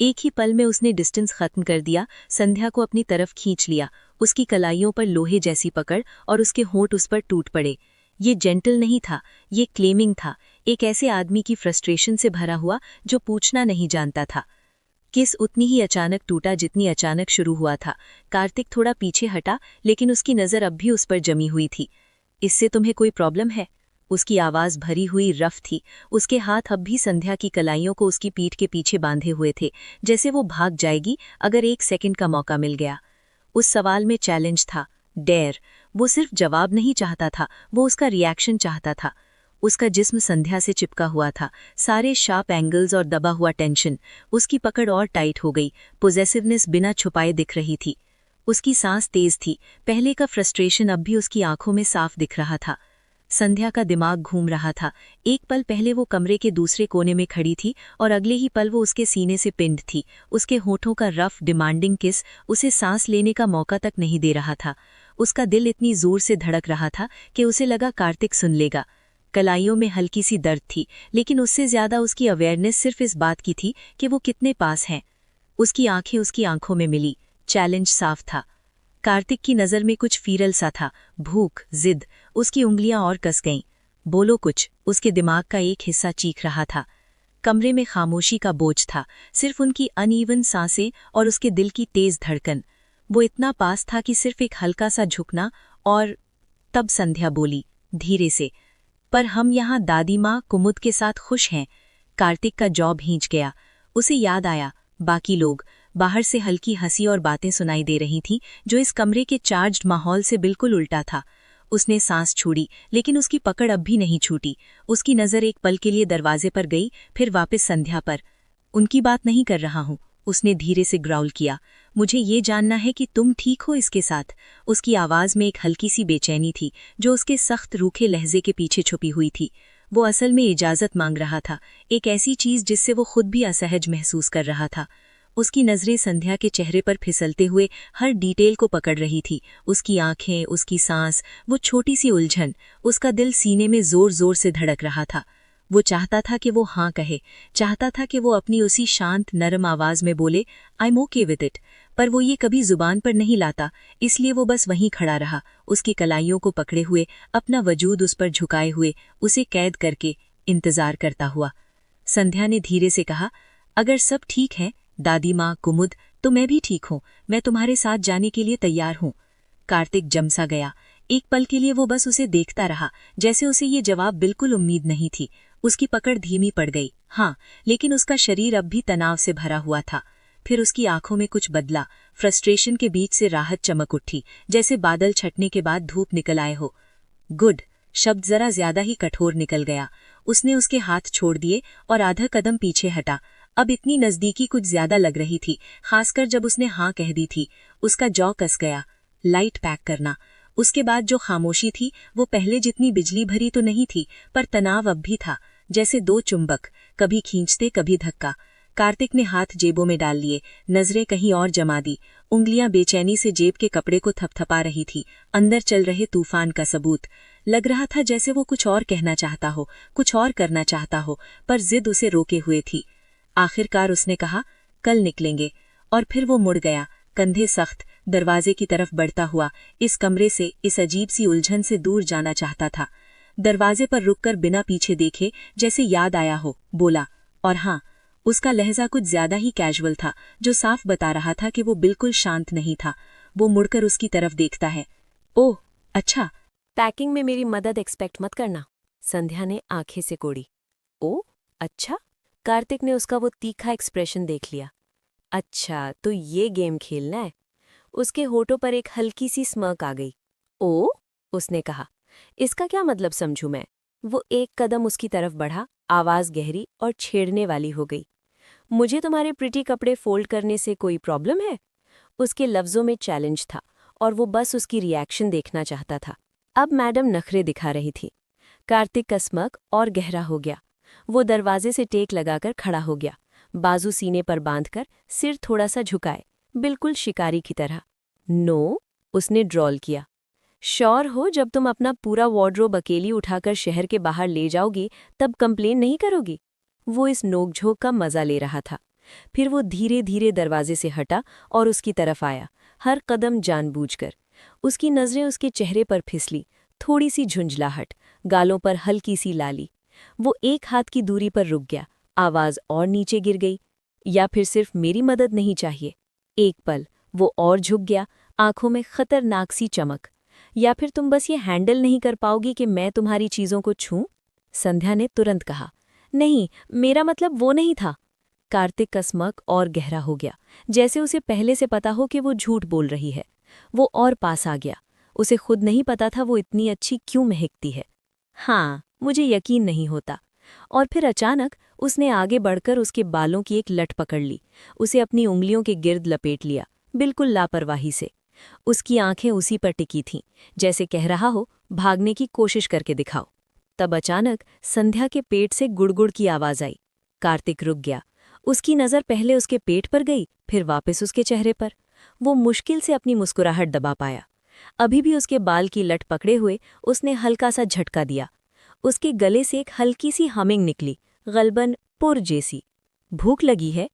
एक ही पल में उसने डिस्टेंस खत्म कर दिया, संध्या को अपनी तरफ खींच लिया, उसकी कलाइयों पर लोहे जैसी पकड़, और उसके होंठ उस पर टूट पड़े। ये जेंटल नहीं था, ये क्लेमिंग था, एक ऐसे आदमी की फ्रस्ट्रेशन से भरा हुआ जो पूछना नहीं जानता था। किस उतनी ही अचानक टूटा जितनी अचानक शुरू हुआ था। कार्तिक थोड़ा पीछे हटा, लेकिन उसकी नज़र अब भी उस पर जमी हुई थी। इससे तुम्हें कोई प्रॉब्लम है? उसकी आवाज़ भरी हुई रफ थी। उसके हाथ अब भी संध्या की कलाइयों को उसकी पीठ के पीछे बांधे हुए थे, जैसे वो भाग जाएगी अगर एक सेकंड का मौका मिल गया। उस सवाल में चैलेंज था, डेयर। वो सिर्फ जवाब नहीं चाहता था, वो उसका रिएक्शन चाहता था। उसका जिस्म संध्या से चिपका हुआ था, सारे शार्प एंगल्स और दबा हुआ टेंशन। उसकी पकड़ और टाइट हो गई, पोजेसिवनेस बिना छुपाए दिख रही थी। उसकी सांस तेज थी, पहले का फ्रस्ट्रेशन अब भी उसकी आंखों में साफ दिख रहा था। संध्या का दिमाग घूम रहा था। एक पल पहले वो कमरे के दूसरे कोने में खड़ी थी और अगले ही पल वो उसके सीने से पिंड थी। उसके होठों का रफ डिमांडिंग किस उसे सांस लेने का मौका तक नहीं दे रहा था। उसका दिल इतनी जोर से धड़क रहा था कि उसे लगा कार्तिक सुन लेगा। कलाइयों में हल्की सी दर्द थी, लेकिन उससे ज्यादा उसकी अवेयरनेस सिर्फ इस बात की थी कि वो कितने पास हैं। उसकी आंखें उसकी आंखों में मिली, चैलेंज साफ था। कार्तिक की नज़र में कुछ फीरल सा था, भूख, जिद। उसकी उंगलियां और कस गईं। बोलो कुछ, उसके दिमाग का एक हिस्सा चीख रहा था। कमरे में खामोशी का बोझ था, सिर्फ उनकी अनइवन सांसें और उसके दिल की तेज धड़कन। वो इतना पास था कि सिर्फ एक हल्का सा झुकना, और तब संध्या बोली, धीरे से, पर हम यहाँ दादी माँ कुमुद के साथ खुश हैं। कार्तिक का जॉ भींच गया। उसे याद आया, बाकी लोग। बाहर से हल्की हंसी और बातें सुनाई दे रही थीं, जो इस कमरे के चार्ज्ड माहौल से बिल्कुल उल्टा था। उसने सांस छोड़ी, लेकिन उसकी पकड़ अब भी नहीं छूटी। उसकी नज़र एक पल के लिए दरवाजे पर गई, फिर वापस संध्या पर। उनकी बात नहीं कर रहा हूँ, उसने धीरे से ग्राउल किया। मुझे ये जानना है कि तुम ठीक हो इसके साथ। उसकी आवाज़ में एक हल्की सी बेचैनी थी, जो उसके सख्त रूखे लहजे के पीछे छुपी हुई थी। वो असल में इजाज़त मांग रहा था, एक ऐसी चीज़ जिससे वो खुद भी असहज महसूस कर रहा था। उसकी नज़रें संध्या के चेहरे पर फिसलते हुए हर डिटेल को पकड़ रही थी। उसकी आंखें, उसकी सांस, वो छोटी सी उलझन। उसका दिल सीने में जोर जोर से धड़क रहा था। वो चाहता था कि वो हाँ कहे, चाहता था कि वो अपनी उसी शांत नरम आवाज़ में बोले, I am okay with it. पर वो ये कभी जुबान पर नहीं लाता, इसलिए वो बस वहीं खड़ा रहा, उसकी कलाइयों को पकड़े हुए, अपना वजूद उस पर झुकाए हुए, उसे कैद करके, इंतजार करता हुआ। संध्या ने धीरे से कहा, अगर सब ठीक है दादी माँ कुमुद, तो मैं भी ठीक हूँ। मैं तुम्हारे साथ जाने के लिए तैयार हूँ। कार्तिक जमसा गया। एक पल के लिए वो बस उसे देखता रहा, जैसे उसे ये जवाब बिल्कुल उम्मीद नहीं थी। उसकी पकड़ धीमी पड़ गई, हाँ, लेकिन उसका शरीर अब भी तनाव से भरा हुआ था। फिर उसकी आंखों में कुछ बदला, फ्रस्ट्रेशन के बीच से राहत चमक उठी, जैसे बादल छटने के बाद धूप निकल आए हो। गुड शब्द जरा ज्यादा ही कठोर निकल गया। उसने उसके हाथ छोड़ दिए और आधा कदम पीछे हटा। अब इतनी नजदीकी कुछ ज्यादा लग रही थी, खासकर जब उसने हाँ कह दी थी। उसका जॉ कस गया। लाइट पैक करना। उसके बाद जो खामोशी थी, वो पहले जितनी बिजली भरी तो नहीं थी, पर तनाव अब भी था, जैसे दो चुंबक, कभी खींचते कभी धक्का। कार्तिक ने हाथ जेबों में डाल लिए, नजरें कहीं और जमा दी। उंगलियां बेचैनी से जेब के कपड़े को थपथपा रही थी, अंदर चल रहे तूफान का सबूत। लग रहा था जैसे वो कुछ और कहना चाहता हो, कुछ और करना चाहता हो, पर जिद उसे रोके हुए थी। आखिरकार उसने कहा, कल निकलेंगे। और फिर वो मुड़ गया, कंधे सख्त, दरवाजे की तरफ बढ़ता हुआ इस कमरे से, इस अजीब सी उलझन से दूर जाना चाहता था। दरवाजे पर रुककर बिना पीछे देखे जैसे याद आया हो, बोला। और हाँ, उसका लहजा कुछ ज्यादा ही कैजुअल था, जो साफ बता रहा था कि वो बिल्कुल शांत नहीं था। वो मुड़कर उसकी तरफ देखता है। ओह, अच्छा। पैकिंग में मेरी मदद एक्सपेक्ट मत करना, संध्या ने आंखें से कोड़ी। ओ, अच्छा? कार्तिक ने उसका वो तीखा एक्सप्रेशन देख लिया। अच्छा, तो ये गेम खेलना है? उसके होठों पर एक हल्की सी स्मर्क आ गई। ओ, उसने कहा, इसका क्या मतलब समझूं मैं? वो एक कदम उसकी तरफ बढ़ा, आवाज गहरी और छेड़ने वाली हो गई। मुझे तुम्हारे प्रिटी कपड़े फोल्ड करने से कोई प्रॉब्लम है? उसके लफ्जों में चैलेंज था और वो बस उसकी रिएक्शन देखना चाहता था। अब मैडम नखरे दिखा रही थी। कार्तिक का स्मर्क और गहरा हो गया। वो दरवाजे से टेक लगाकर खड़ा हो गया, बाजू सीने पर बांधकर, सिर थोड़ा सा झुकाए, बिल्कुल शिकारी की तरह। नो, उसने ड्रॉल किया। श्योर हो जब तुम अपना पूरा वार्डरोब अकेली उठाकर शहर के बाहर ले जाओगी तब कंप्लेन नहीं करोगी? वो इस नोकझोंक का मजा ले रहा था। फिर वो धीरे धीरे दरवाजे से हटा और उसकी तरफ आया, हर कदम जानबूझकर। उसकी नजरें उसके चेहरे पर फिसली, थोड़ी सी झुंझलाहट, गालों पर हल्की सी लाली। वो एक हाथ की दूरी पर रुक गया, आवाज और नीचे गिर गई। या फिर सिर्फ मेरी मदद नहीं चाहिए? एक पल वो और झुक गया, आंखों में खतरनाक सी चमक। या फिर तुम बस ये हैंडल नहीं कर पाओगी कि मैं तुम्हारी चीजों को छूं? संध्या ने तुरंत कहा। नहीं, मेरा मतलब वो नहीं था। कार्तिक का स्मर्क और गहरा हो गया, जैसे उसे पहले से पता हो कि वो झूठ बोल रही है। वो और पास आ गया। उसे खुद नहीं पता था वो इतनी अच्छी क्यों महकती है। हाँ, मुझे यकीन नहीं होता। और फिर अचानक उसने आगे बढ़कर उसके बालों की एक लट पकड़ ली, उसे अपनी उंगलियों के गिर्द लपेट लिया, बिल्कुल लापरवाही से। उसकी आंखें उसी पर टिकी थीं, जैसे कह रहा हो, भागने की कोशिश करके दिखाओ। तब अचानक संध्या के पेट से गुड़गुड़ की आवाज आई। कार्तिक रुक गया। उसकी नज़र पहले उसके पेट पर गई, फिर वापस उसके चेहरे पर। वो मुश्किल से अपनी मुस्कुराहट दबा पाया। अभी भी उसके बाल की लट पकड़े हुए उसने हल्का सा झटका दिया। उसके गले से एक हल्की सी हमिंग निकली, गलबन पुर जैसी। भूख लगी है?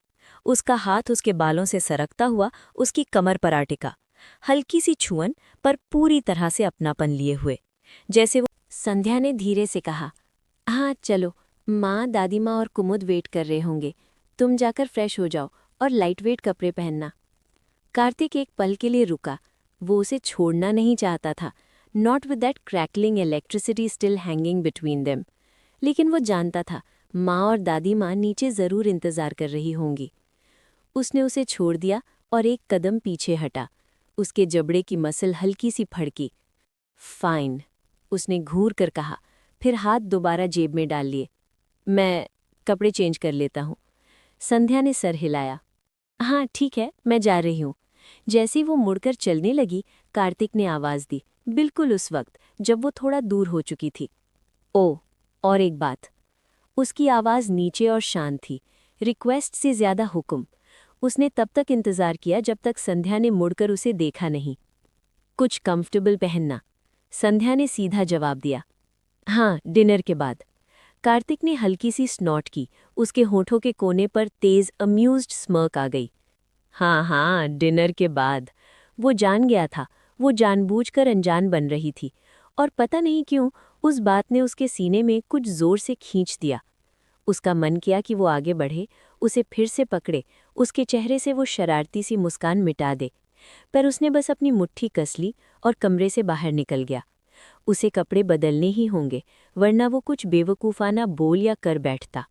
उसका हाथ उसके बालों से सरकता हुआ उसकी कमर पर आ टिका, हल्की सी छुअन पर पूरी तरह से अपनापन लिए हुए, जैसे वो। संध्या ने धीरे से कहा, हाँ चलो, माँ, दादी माँ और कुमुद वेट कर रहे होंगे। तुम जाकर फ्रेश हो जाओ और लाइट वेट कपड़े पहनना। कार्तिक एक पल के लिए रुका। वो उसे छोड़ना नहीं चाहता था, not with that crackling electricity still hanging between them. लेकिन वो जानता था माँ और दादी माँ नीचे जरूर इंतजार कर रही होंगी। उसने उसे छोड़ दिया और एक कदम पीछे हटा। उसके जबड़े की मसल हल्की सी फड़की। फाइन, उसने घूर कर कहा, फिर हाथ दोबारा जेब में डाल लिए। मैं कपड़े चेंज कर लेता हूँ। संध्या ने सर हिलाया। हाँ ठीक है, मैं जा रही हूँ। जैसी वो मुड़कर चलने लगी, कार्तिक ने आवाज दी, बिल्कुल उस वक्त जब वो थोड़ा दूर हो चुकी थी। ओ, और एक बात। उसकी आवाज नीचे और शांत थी, रिक्वेस्ट से ज्यादा हुक्म। उसने तब तक इंतजार किया जब तक संध्या ने मुड़कर उसे देखा नहीं। कुछ कंफर्टेबल पहनना, संध्या ने सीधा जवाब दिया। हाँ, डिनर के बाद। कार्तिक ने हल्की सी स्नॉट की, उसके होठों के कोने पर तेज अम्यूज्ड स्मर्क आ गई। हाँ, डिनर के बाद। वो जान गया था, वो जानबूझकर अनजान बन रही थी, और पता नहीं क्यों उस बात ने उसके सीने में कुछ जोर से खींच दिया। उसका मन किया कि वो आगे बढ़े, उसे फिर से पकड़े, उसके चेहरे से वो शरारती सी मुस्कान मिटा दे, पर उसने बस अपनी मुट्ठी कस ली और कमरे से बाहर निकल गया। उसे कपड़े बदलने ही होंगे, वरना वो कुछ बेवकूफ़ाना बोल या कर बैठता।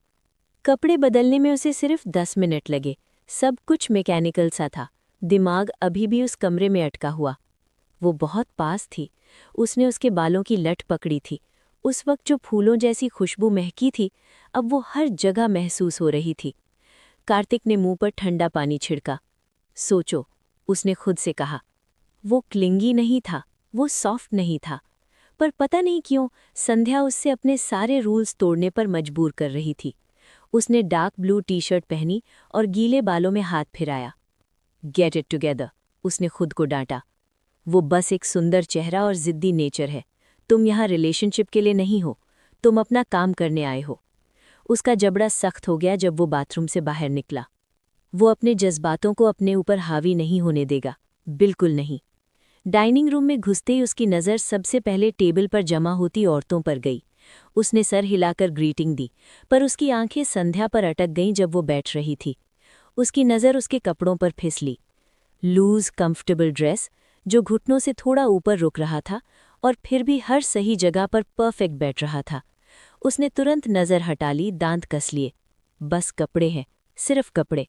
कपड़े बदलने में उसे सिर्फ 10 मिनट लगे। सब कुछ मैकेनिकल सा था, दिमाग अभी भी उस कमरे में अटका हुआ। वो बहुत पास थी। उसने उसके बालों की लट पकड़ी थी। उस वक्त जो फूलों जैसी खुशबू महकी थी, अब वो हर जगह महसूस हो रही थी। कार्तिक ने मुंह पर ठंडा पानी छिड़का। सोचो, उसने खुद से कहा। वो क्लिंगी नहीं था, वो सॉफ्ट नहीं था, पर पता नहीं क्यों संध्या उससे अपने सारे रूल्स तोड़ने पर मजबूर कर रही थी। उसने डार्क ब्लू टी शर्ट पहनी और गीले बालों में हाथ फिराया। गेट इट टुगेदर, उसने खुद को डांटा। वो बस एक सुंदर चेहरा और जिद्दी नेचर है। तुम यहाँ रिलेशनशिप के लिए नहीं हो, तुम अपना काम करने आए हो। उसका जबड़ा सख्त हो गया जब वो बाथरूम से बाहर निकला। वो अपने जज्बातों को अपने ऊपर हावी नहीं होने देगा, बिल्कुल नहीं। डाइनिंग रूम में घुसते ही उसकी नज़र सबसे पहले टेबल पर जमा होती औरतों पर गई। उसने सर हिलाकर ग्रीटिंग दी, पर उसकी आंखें संध्या पर अटक गईं जब वो बैठ रही थी। उसकी नज़र उसके कपड़ों पर फिसली। लूज कंफर्टेबल ड्रेस जो घुटनों से थोड़ा ऊपर रुक रहा था और फिर भी हर सही जगह पर परफेक्ट बैठ रहा था। उसने तुरंत नज़र हटा ली, दांत कस लिए। बस कपड़े हैं, सिर्फ कपड़े।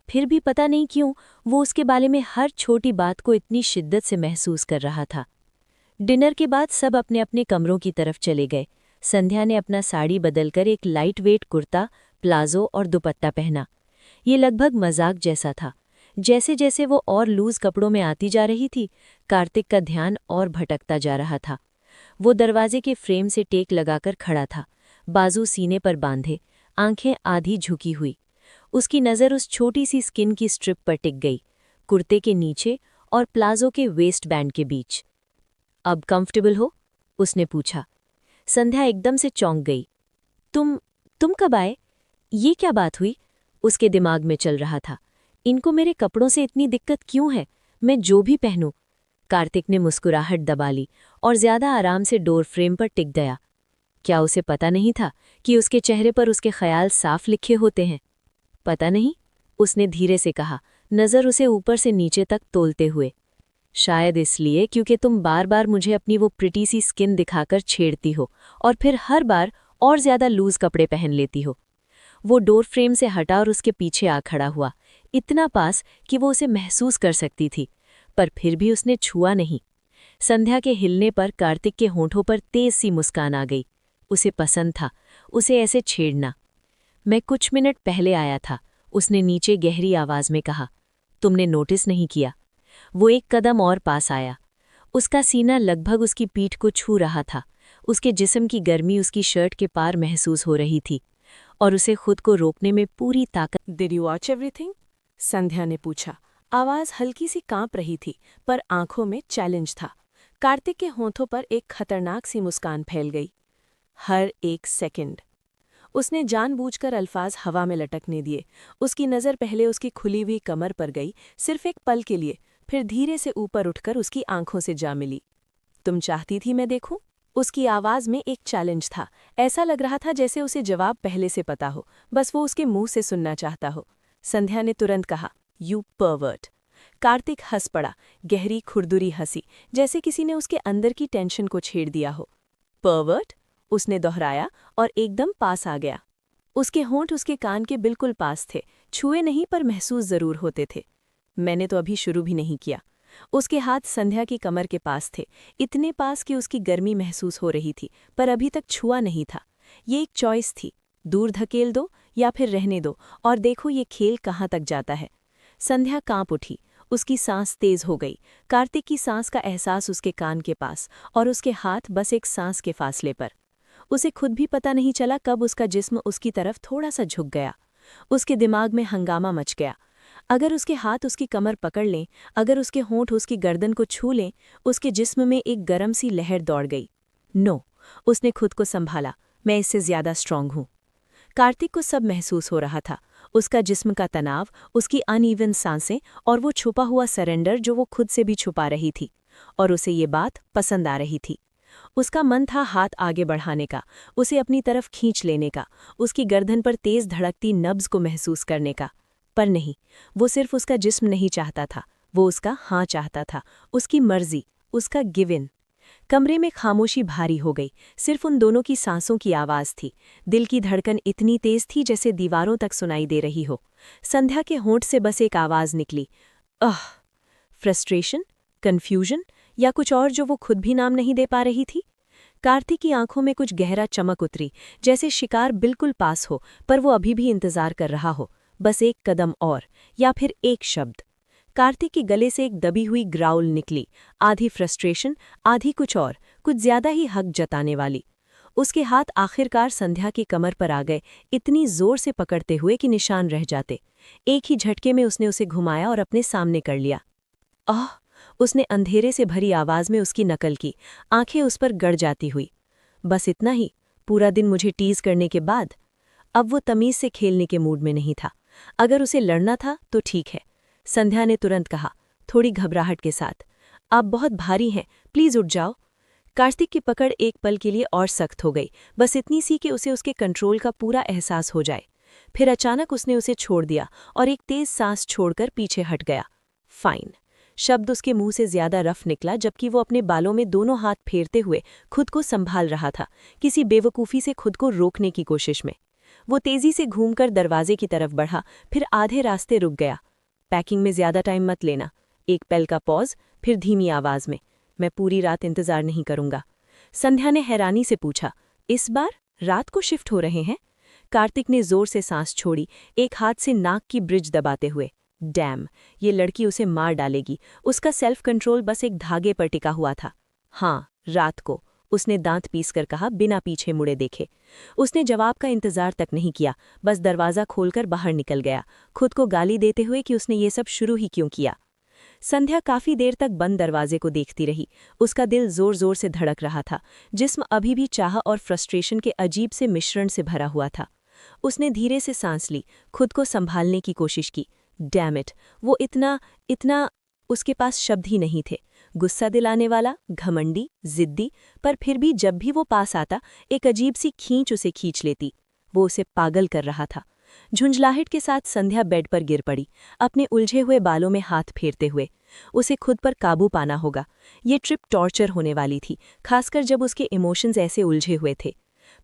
फिर भी पता नहीं क्यों वो उसके बारे में हर छोटी बात को इतनी शिद्दत से महसूस कर रहा था। डिनर के बाद सब अपने अपने कमरों की तरफ चले गए। संध्या ने अपना साड़ी बदलकर एक लाइट वेट कुर्ता, प्लाजो और दुपट्टा पहना। ये लगभग मजाक जैसा था। जैसे जैसे वो और लूज कपड़ों में आती जा रही थी, कार्तिक का ध्यान और भटकता जा रहा था। वो दरवाजे के फ्रेम से टेक लगाकर खड़ा था, बाजू सीने पर बांधे, आंखें आधी झुकी हुई। उसकी नज़र उस छोटी सी स्किन की स्ट्रिप पर टिक गई, कुर्ते के नीचे और प्लाजो के वेस्ट बैंड के बीच। अब कंफर्टेबल हो? उसने पूछा। संध्या एकदम से चौंक गई। तुम कब आए? ये क्या बात हुई? उसके दिमाग में चल रहा था। इनको मेरे कपड़ों से इतनी दिक्कत क्यों है? मैं जो भी पहनूं। कार्तिक ने मुस्कुराहट दबा ली और ज्यादा आराम से डोर फ्रेम पर टिक गया। क्या उसे पता नहीं था कि उसके चेहरे पर उसके ख्याल साफ लिखे होते हैं? पता नहीं, उसने धीरे से कहा, नज़र उसे ऊपर से नीचे तक तोलते हुए। शायद इसलिए क्योंकि तुम बार बार मुझे अपनी वो प्रिटी सी स्किन दिखाकर छेड़ती हो और फिर हर बार और ज्यादा लूज कपड़े पहन लेती हो। वो डोर फ्रेम से हटा और उसके पीछे आ खड़ा हुआ, इतना पास कि वो उसे महसूस कर सकती थी, पर फिर भी उसने छुआ नहीं। संध्या के हिलने पर कार्तिक के होंठों पर तेज सी मुस्कान आ गई। उसे पसंद था उसे ऐसे छेड़ना। मैं कुछ मिनट पहले आया था, उसने नीचे गहरी आवाज में कहा। तुमने नोटिस नहीं किया? वो एक कदम और पास आया। उसका सीना लगभग उसकी पीठ को छू रहा था। उसके जिस्म की गर्मी उसकी शर्ट के पार महसूस हो रही थी और उसे खुद को रोकने में पूरी ताकत। Did you watch everything? Sandhya ने पूछा। आवाज हल्की सी कांप रही थी, पर आंखों में चैलेंज था। कार्तिक के होंठों पर एक खतरनाक सी मुस्कान फैल गई। हर एक सेकंड। उसने जानबूझकर अल्फाज हवा में लटकने दिए। उसकी नज़र पहले उसकी खुली हुई कमर पर गई, सिर्फ एक पल के लिए, फिर धीरे से ऊपर उठकर उसकी आंखों से जा मिली। तुम चाहती थी मैं देखूं? उसकी आवाज में एक चैलेंज था। ऐसा लग रहा था जैसे उसे जवाब पहले से पता हो, बस वो उसके मुंह से सुनना चाहता हो। संध्या ने तुरंत कहा, यू परवर्ट। कार्तिक हंस पड़ा, गहरी खुरदुरी हंसी, जैसे किसी ने उसके अंदर की टेंशन को छेड़ दिया हो। परवर्ट? उसने दोहराया और एकदम पास आ गया। उसके होंठ उसके कान के बिल्कुल पास थे, छुए नहीं पर महसूस जरूर होते थे। मैंने तो अभी शुरू भी नहीं किया। उसके हाथ संध्या की कमर के पास थे, इतने पास कि उसकी गर्मी महसूस हो रही थी, पर अभी तक छुआ नहीं था। ये एक चॉइस थी, दूर धकेल दो या फिर रहने दो और देखो ये खेल कहाँ तक जाता है। संध्या कांप उठी, उसकी सांस तेज हो गई। कार्तिक की सांस का एहसास उसके कान के पास और उसके हाथ बस एक सांस के फासले पर। उसे खुद भी पता नहीं चला कब उसका जिस्म उसकी तरफ थोड़ा सा झुक गया। उसके दिमाग में हंगामा मच गया। अगर उसके हाथ उसकी कमर पकड़ लें, अगर उसके होंठ उसकी गर्दन को छू लें, उसके जिस्म में एक गरम सी लहर दौड़ गई। नो, उसने खुद को संभाला, मैं इससे ज्यादा स्ट्रांग हूं। कार्तिक को सब महसूस हो रहा था, उसका जिस्म का तनाव, उसकी अनइवन सांसें और वो छुपा हुआ सरेंडर जो वो खुद से भी छुपा रही थी। और उसे ये बात पसंद आ रही थी। उसका मन था हाथ आगे बढ़ाने का, उसे अपनी तरफ खींच लेने का, उसकी गर्दन पर तेज धड़कती नब्ज को महसूस करने का। पर नहीं, वो सिर्फ उसका जिस्म नहीं चाहता था, वो उसका हाँ चाहता था, उसकी मर्जी, उसका गिव इन। कमरे में खामोशी भारी हो गई, सिर्फ उन दोनों की सांसों की आवाज़ थी। दिल की धड़कन इतनी तेज थी जैसे दीवारों तक सुनाई दे रही हो। संध्या के होंठ से बस एक आवाज़ निकली, आह। फ्रस्ट्रेशन, कन्फ्यूजन या कुछ और जो वो खुद भी नाम नहीं दे पा रही थी। कार्तिक की आंखों में कुछ गहरा चमक उतरी, जैसे शिकार बिल्कुल पास हो, पर वो अभी भी इंतजार कर रहा हो, बस एक कदम और, या फिर एक शब्द। कार्तिक के गले से एक दबी हुई ग्राउल निकली, आधी फ्रस्ट्रेशन, आधी कुछ और, कुछ ज्यादा ही हक जताने वाली। उसके हाथ आखिरकार संध्या की कमर पर आ गए, इतनी जोर से पकड़ते हुए कि निशान रह जाते। एक ही झटके में उसने उसे घुमाया और अपने सामने कर लिया। आह! उसने अंधेरे से भरी आवाज में उसकी नकल की, आंखें उस पर गड़ जाती हुई। बस इतना ही? पूरा दिन मुझे टीज करने के बाद? अब वो तमीज से खेलने के मूड में नहीं था। अगर उसे लड़ना था तो ठीक है। संध्या ने तुरंत कहा, थोड़ी घबराहट के साथ, आप बहुत भारी हैं, प्लीज उठ जाओ। कार्तिक की पकड़ एक पल के लिए और सख्त हो गई, बस इतनी सी कि उसे उसके कंट्रोल का पूरा एहसास हो जाए। फिर अचानक उसने उसे छोड़ दिया और एक तेज सांस छोड़कर पीछे हट गया। फाइन शब्द उसके मुंह से ज्यादा रफ निकला, जबकि वो अपने बालों में दोनों हाथ फेरते हुए खुद को संभाल रहा था, किसी बेवकूफ़ी से खुद को रोकने की कोशिश में। वो तेजी से घूमकर दरवाजे की तरफ बढ़ा, फिर आधे रास्ते रुक गया। पैकिंग में ज्यादा टाइम मत लेना। एक पल का पॉज, फिर धीमी आवाज में, मैं पूरी रात इंतजार नहीं करूंगा। संध्या ने हैरानी से पूछा, इस बार रात को शिफ्ट हो रहे हैं? कार्तिक ने जोर से सांस छोड़ी, एक हाथ से नाक की ब्रिज दबाते हुए। डैम, ये लड़की उसे मार डालेगी। उसका सेल्फ कंट्रोल बस एक धागे पर टिका हुआ था। हाँ, रात को, उसने दांत पीसकर कहा, बिना पीछे मुड़े देखे। उसने जवाब का इंतजार तक नहीं किया, बस दरवाज़ा खोलकर बाहर निकल गया, खुद को गाली देते हुए कि उसने ये सब शुरू ही क्यों किया। संध्या काफी देर तक बंद दरवाजे को देखती रही। उसका दिल जोर जोर से धड़क रहा था, जिस्म अभी भी चाह और फ्रस्ट्रेशन के अजीब से मिश्रण से भरा हुआ था। उसने धीरे से सांस ली, खुद को संभालने की कोशिश की। डैम इट, वो इतना उसके पास शब्द ही नहीं थे। गुस्सा दिलाने वाला, घमंडी, जिद्दी, पर फिर भी जब भी वो पास आता, एक अजीब सी खींच उसे खींच लेती। वो उसे पागल कर रहा था। झुंझलाहट के साथ संध्या बेड पर गिर पड़ी, अपने उलझे हुए बालों में हाथ फेरते हुए। उसे खुद पर काबू पाना होगा। ये ट्रिप टॉर्चर होने वाली थी, खासकर जब उसके इमोशंस ऐसे उलझे हुए थे।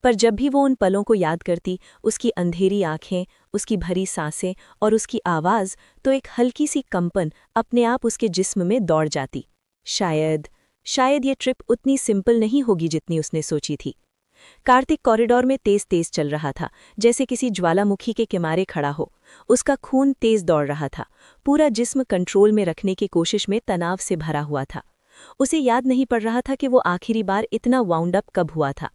पर जब भी वो उन पलों को याद करती, उसकी अंधेरी आंखें, उसकी भरी सांसें और उसकी आवाज़, तो एक हल्की सी कंपन अपने आप उसके जिस्म में दौड़ जाती। शायद ये ट्रिप उतनी सिंपल नहीं होगी जितनी उसने सोची थी। कार्तिक कॉरिडोर में तेज तेज चल रहा था, जैसे किसी ज्वालामुखी के किनारे खड़ा हो। उसका खून तेज दौड़ रहा था, पूरा जिस्म कंट्रोल में रखने की कोशिश में तनाव से भरा हुआ था। उसे याद नहीं पड़ रहा था कि वो आखिरी बार इतना वाउंड अप कब हुआ था,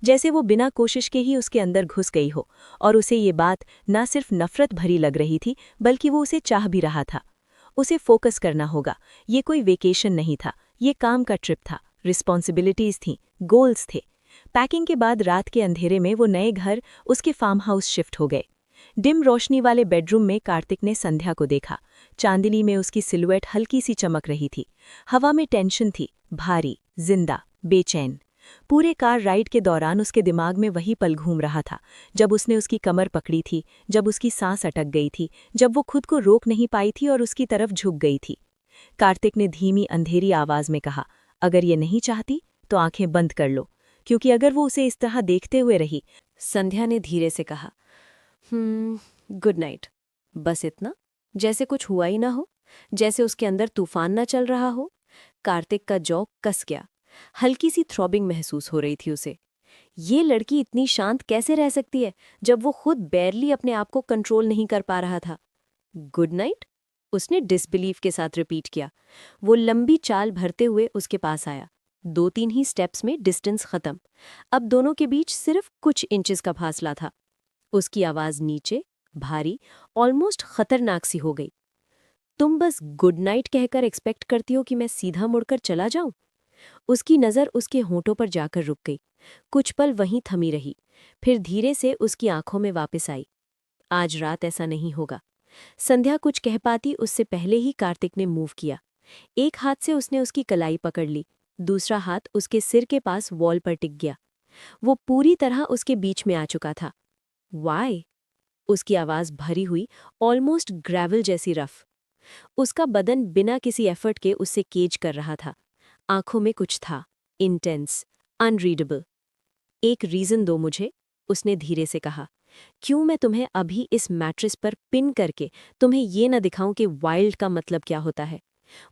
जैसे वो बिना कोशिश के ही उसके अंदर घुस गई हो, और उसे ये बात ना सिर्फ नफरत भरी लग रही थी, बल्कि वो उसे चाह भी रहा था। उसे फोकस करना होगा। ये कोई वेकेशन नहीं था, ये काम का ट्रिप था, रिस्पॉन्सिबिलिटीज थीं, गोल्स थे। पैकिंग के बाद रात के अंधेरे में वो नए घर, उसके फार्म हाउस शिफ्ट हो गए। डिम रोशनी वाले बेडरूम में कार्तिक ने संध्या को देखा। चांदनी में उसकी सिलुएट हल्की सी चमक रही थी। हवा में टेंशन थी, भारी, जिंदा, बेचैन। पूरे कार राइड के दौरान उसके दिमाग में वही पल घूम रहा था, जब उसने उसकी कमर पकड़ी थी, जब उसकी सांस अटक गई थी, जब वो खुद को रोक नहीं पाई थी और उसकी तरफ झुक गई थी। कार्तिक ने धीमी अंधेरी आवाज में कहा, अगर ये नहीं चाहती तो आंखें बंद कर लो, क्योंकि अगर वो उसे इस तरह देखते हुए रही। संध्या ने धीरे से कहा, गुड नाइट। बस इतना, जैसे कुछ हुआ ही ना हो, जैसे उसके अंदर तूफान ना चल रहा हो। कार्तिक का जॉ कस गया, हल्की सी थ्रॉबिंग महसूस हो रही थी उसे। ये लड़की इतनी शांत कैसे रह सकती है, जब वो खुद बैरली अपने आप को कंट्रोल नहीं कर पा रहा था। गुड नाइट, उसने डिसबिलीफ के साथ रिपीट किया। वो लंबी चाल भरते हुए उसके पास आया। 2-3 ही स्टेप्स में डिस्टेंस खत्म। अब दोनों के बीच सिर्फ कुछ इंचेस का फासला था। उसकी आवाज नीचे, भारी, ऑलमोस्ट खतरनाक सी हो गई। तुम बस गुड नाइट कहकर एक्सपेक्ट करती हो कि मैं सीधा मुड़कर चला जाऊं? उसकी नज़र उसके होंठों पर जाकर रुक गई, कुछ पल वहीं थमी रही, फिर धीरे से उसकी आंखों में वापस आई। आज रात ऐसा नहीं होगा। संध्या कुछ कह पाती उससे पहले ही कार्तिक ने मूव किया। एक हाथ से उसने उसकी कलाई पकड़ ली, दूसरा हाथ उसके सिर के पास वॉल पर टिक गया। वो पूरी तरह उसके बीच में आ चुका था। वाई? उसकी आवाज भरी हुई, ऑलमोस्ट ग्रेवल जैसी रफ। उसका बदन बिना किसी एफर्ट के उससे केज कर रहा था। आंखों में कुछ था, इंटेंस, अनरीडेबल। एक रीजन दो मुझे, उसने धीरे से कहा। क्यों मैं तुम्हें अभी इस मैट्रेस पर पिन करके तुम्हें ये न दिखाऊं कि वाइल्ड का मतलब क्या होता है।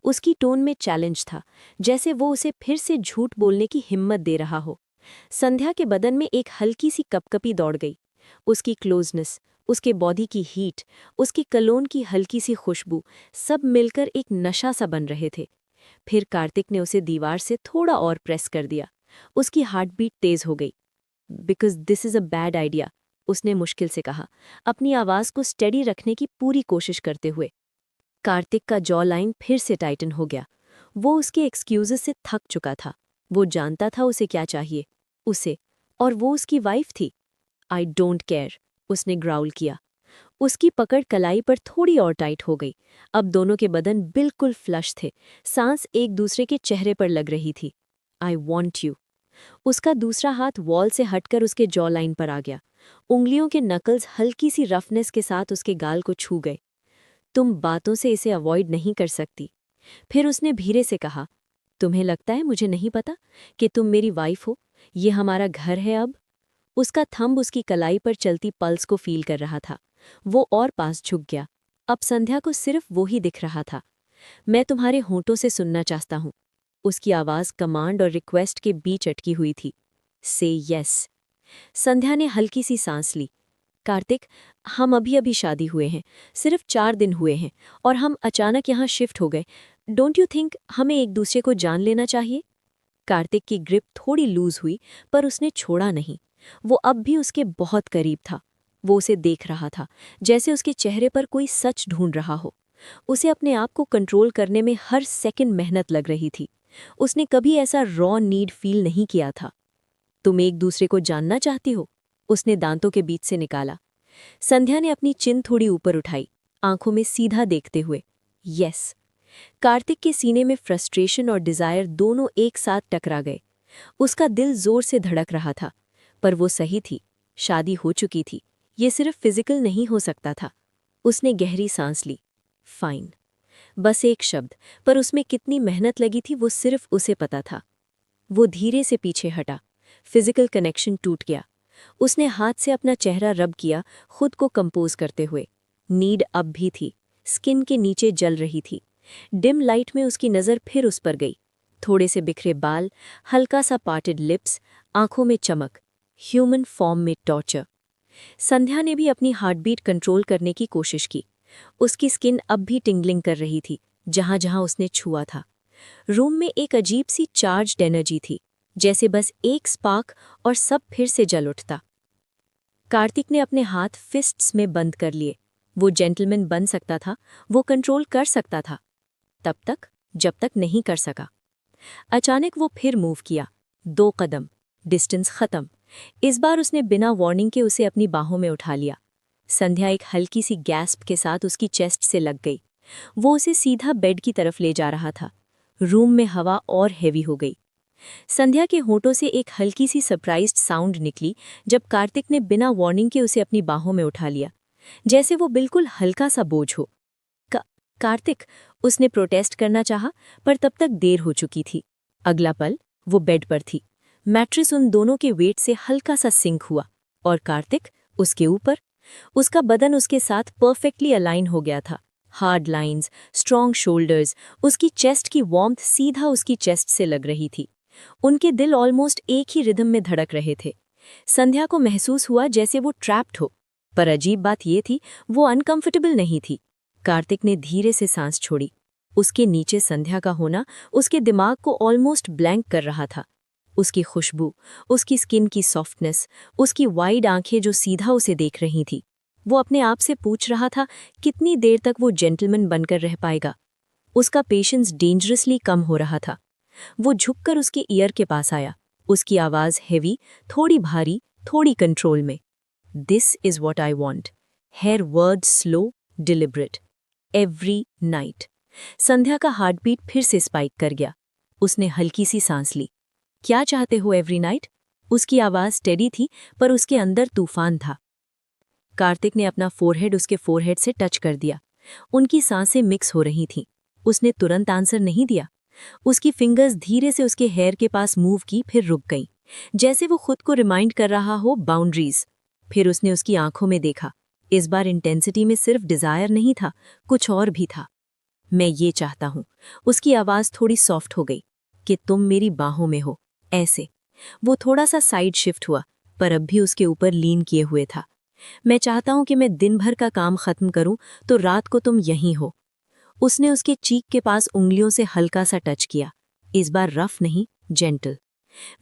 उसकी टोन में चैलेंज था, जैसे वो उसे फिर से झूठ बोलने की हिम्मत दे रहा हो। संध्या के बदन में एक हल्की सी कपकपी दौड़ गई। उसकी क्लोजनेस, उसके बॉडी की हीट, उसकी कलोन की हल्की सी खुशबू, सब मिलकर एक नशा सा बन रहे थे। फिर कार्तिक ने उसे दीवार से थोड़ा और प्रेस कर दिया। उसकी हार्ट बीट तेज हो गई। Because this is a bad idea, उसने मुश्किल से कहा, अपनी आवाज़ को स्टेडी रखने की पूरी कोशिश करते हुए। कार्तिक का जॉ लाइन फिर से टाइटन हो गया। वो उसके एक्सक्यूज़ेस से थक चुका था। वो जानता था उसे क्या चाहिए, उसे, और वो उसकी वाइफ थी। आई डोंट केयर, उसने ग्राउल किया। उसकी पकड़ कलाई पर थोड़ी और टाइट हो गई। अब दोनों के बदन बिल्कुल फ्लश थे, सांस एक दूसरे के चेहरे पर लग रही थी। I want you. उसका दूसरा हाथ वॉल से हटकर उसके जॉ लाइन पर आ गया। उंगलियों के नकल्स हल्की सी रफनेस के साथ उसके गाल को छू गए। तुम बातों से इसे अवॉइड नहीं कर सकती। फिर उसने धीरे से कहा, तुम्हें लगता है मुझे नहीं पता कि तुम मेरी वाइफ हो? ये हमारा घर है अब। उसका थंब उसकी कलाई पर चलती पल्स को फील कर रहा था। वो और पास झुक गया। अब संध्या को सिर्फ वो ही दिख रहा था। मैं तुम्हारे होंठों से सुनना चाहता हूं। उसकी आवाज़ कमांड और रिक्वेस्ट के बीच अटकी हुई थी। से यस। संध्या ने हल्की सी सांस ली। कार्तिक, हम अभी अभी शादी हुए हैं, सिर्फ 4 दिन हुए हैं और हम अचानक यहाँ शिफ्ट हो गए। डोंट यू थिंक हमें एक दूसरे को जान लेना चाहिए? कार्तिक की ग्रिप थोड़ी लूज हुई, पर उसने छोड़ा नहीं। वो अब भी उसके बहुत करीब था। वो उसे देख रहा था, जैसे उसके चेहरे पर कोई सच ढूंढ रहा हो। उसे अपने आप को कंट्रोल करने में हर सेकंड मेहनत लग रही थी। उसने कभी ऐसा रॉ नीड फील नहीं किया था। तुम एक दूसरे को जानना चाहती हो? उसने दांतों के बीच से निकाला। संध्या ने अपनी चिन थोड़ी ऊपर उठाई, आंखों में सीधा देखते हुए। यस। कार्तिक के सीने में फ्रस्ट्रेशन और डिजायर दोनों एक साथ टकरा गए। उसका दिल जोर से धड़क रहा था, पर वो सही थी। शादी हो चुकी थी, ये सिर्फ फिजिकल नहीं हो सकता था। उसने गहरी सांस ली। फाइन। बस एक शब्द, पर उसमें कितनी मेहनत लगी थी वो सिर्फ उसे पता था। वो धीरे से पीछे हटा। फिजिकल कनेक्शन टूट गया। उसने हाथ से अपना चेहरा रब किया, खुद को कंपोज करते हुए। नीड अब भी थी, स्किन के नीचे जल रही थी। डिम लाइट में उसकी नज़र फिर उस पर गई। थोड़े से बिखरे बाल, हल्का सा पार्टेड लिप्स, आंखों में चमक, ह्यूमन फॉर्म में टॉर्चर। संध्या ने भी अपनी हार्टबीट कंट्रोल करने की कोशिश की। उसकी स्किन अब भी टिंगलिंग कर रही थी, जहां जहां उसने छुआ था। रूम में एक अजीब सी चार्ज्ड एनर्जी थी, जैसे बस एक स्पार्क और सब फिर से जल उठता। कार्तिक ने अपने हाथ फिस्ट्स में बंद कर लिए। वो जेंटलमैन बन सकता था, वो कंट्रोल कर सकता था, तब तक जब तक नहीं कर सका। अचानक वो फिर मूव किया। 2 कदम, डिस्टेंस खत्म। इस बार उसने बिना वार्निंग के उसे अपनी बाहों में उठा लिया। संध्या एक हल्की सी गैस्प के साथ उसकी चेस्ट से लग गई। वो उसे सीधा बेड की तरफ ले जा रहा था। रूम में हवा और हैवी हो गई। संध्या के होठों से एक हल्की सी सरप्राइज्ड साउंड निकली जब कार्तिक ने बिना वार्निंग के उसे अपनी बाहों में उठा लिया, जैसे वो बिल्कुल हल्का सा बोझ हो। कार्तिक, उसने प्रोटेस्ट करना चाहा, पर तब तक देर हो चुकी थी। अगला पल वो बेड पर थी। मैट्रेस उन दोनों के वेट से हल्का सा सिंक हुआ और कार्तिक उसके ऊपर। उसका बदन उसके साथ परफेक्टली अलाइन हो गया था। हार्ड लाइंस, स्ट्रॉन्ग शोल्डर्स, उसकी चेस्ट की वार्मथ सीधा उसकी चेस्ट से लग रही थी। उनके दिल ऑलमोस्ट एक ही रिदम में धड़क रहे थे। संध्या को महसूस हुआ जैसे वो ट्रैप्ड हो, पर अजीब बात ये थी, वो अनकंफर्टेबल नहीं थी। कार्तिक ने धीरे से सांस छोड़ी। उसके नीचे संध्या का होना उसके दिमाग को ऑलमोस्ट ब्लैंक कर रहा था। उसकी खुशबू, उसकी स्किन की सॉफ्टनेस, उसकी वाइड आंखें जो सीधा उसे देख रही थी। वो अपने आप से पूछ रहा था कितनी देर तक वो जेंटलमैन बनकर रह पाएगा। उसका पेशेंस डेंजरसली कम हो रहा था। वो झुककर उसके ईयर के पास आया। उसकी आवाज़ हैवी, थोड़ी भारी, थोड़ी कंट्रोल में। This is what I want. Her word slow, deliberate. Every night. Sandhya का हार्टबीट फिर से स्पाइक कर गया। उसने हल्की सी सांस ली। क्या चाहते हो एवरी नाइट? उसकी आवाज़ स्टेडी थी, पर उसके अंदर तूफान था। कार्तिक ने अपना फोरहेड उसके फोरहेड से टच कर दिया। उनकी सांसें मिक्स हो रही थीं। उसने तुरंत आंसर नहीं दिया। उसकी फिंगर्स धीरे से उसके हेयर के पास मूव की, फिर रुक गईं, जैसे वो खुद को रिमाइंड कर रहा हो बाउंड्रीज। फिर उसने उसकी आंखों में देखा। इस बार इंटेंसिटी में सिर्फ डिजायर नहीं था, कुछ और भी था। मैं ये चाहता हूं। उसकी आवाज थोड़ी सॉफ्ट हो गई, कि तुम मेरी बाहों में हो, ऐसे। वो थोड़ा सा साइड शिफ्ट हुआ, पर अब भी उसके ऊपर लीन किए हुए था। मैं चाहता हूं कि मैं दिन भर का काम खत्म करूं तो रात को तुम यहीं हो। उसने उसके चीक के पास उंगलियों से हल्का सा टच किया, इस बार रफ नहीं, जेंटल।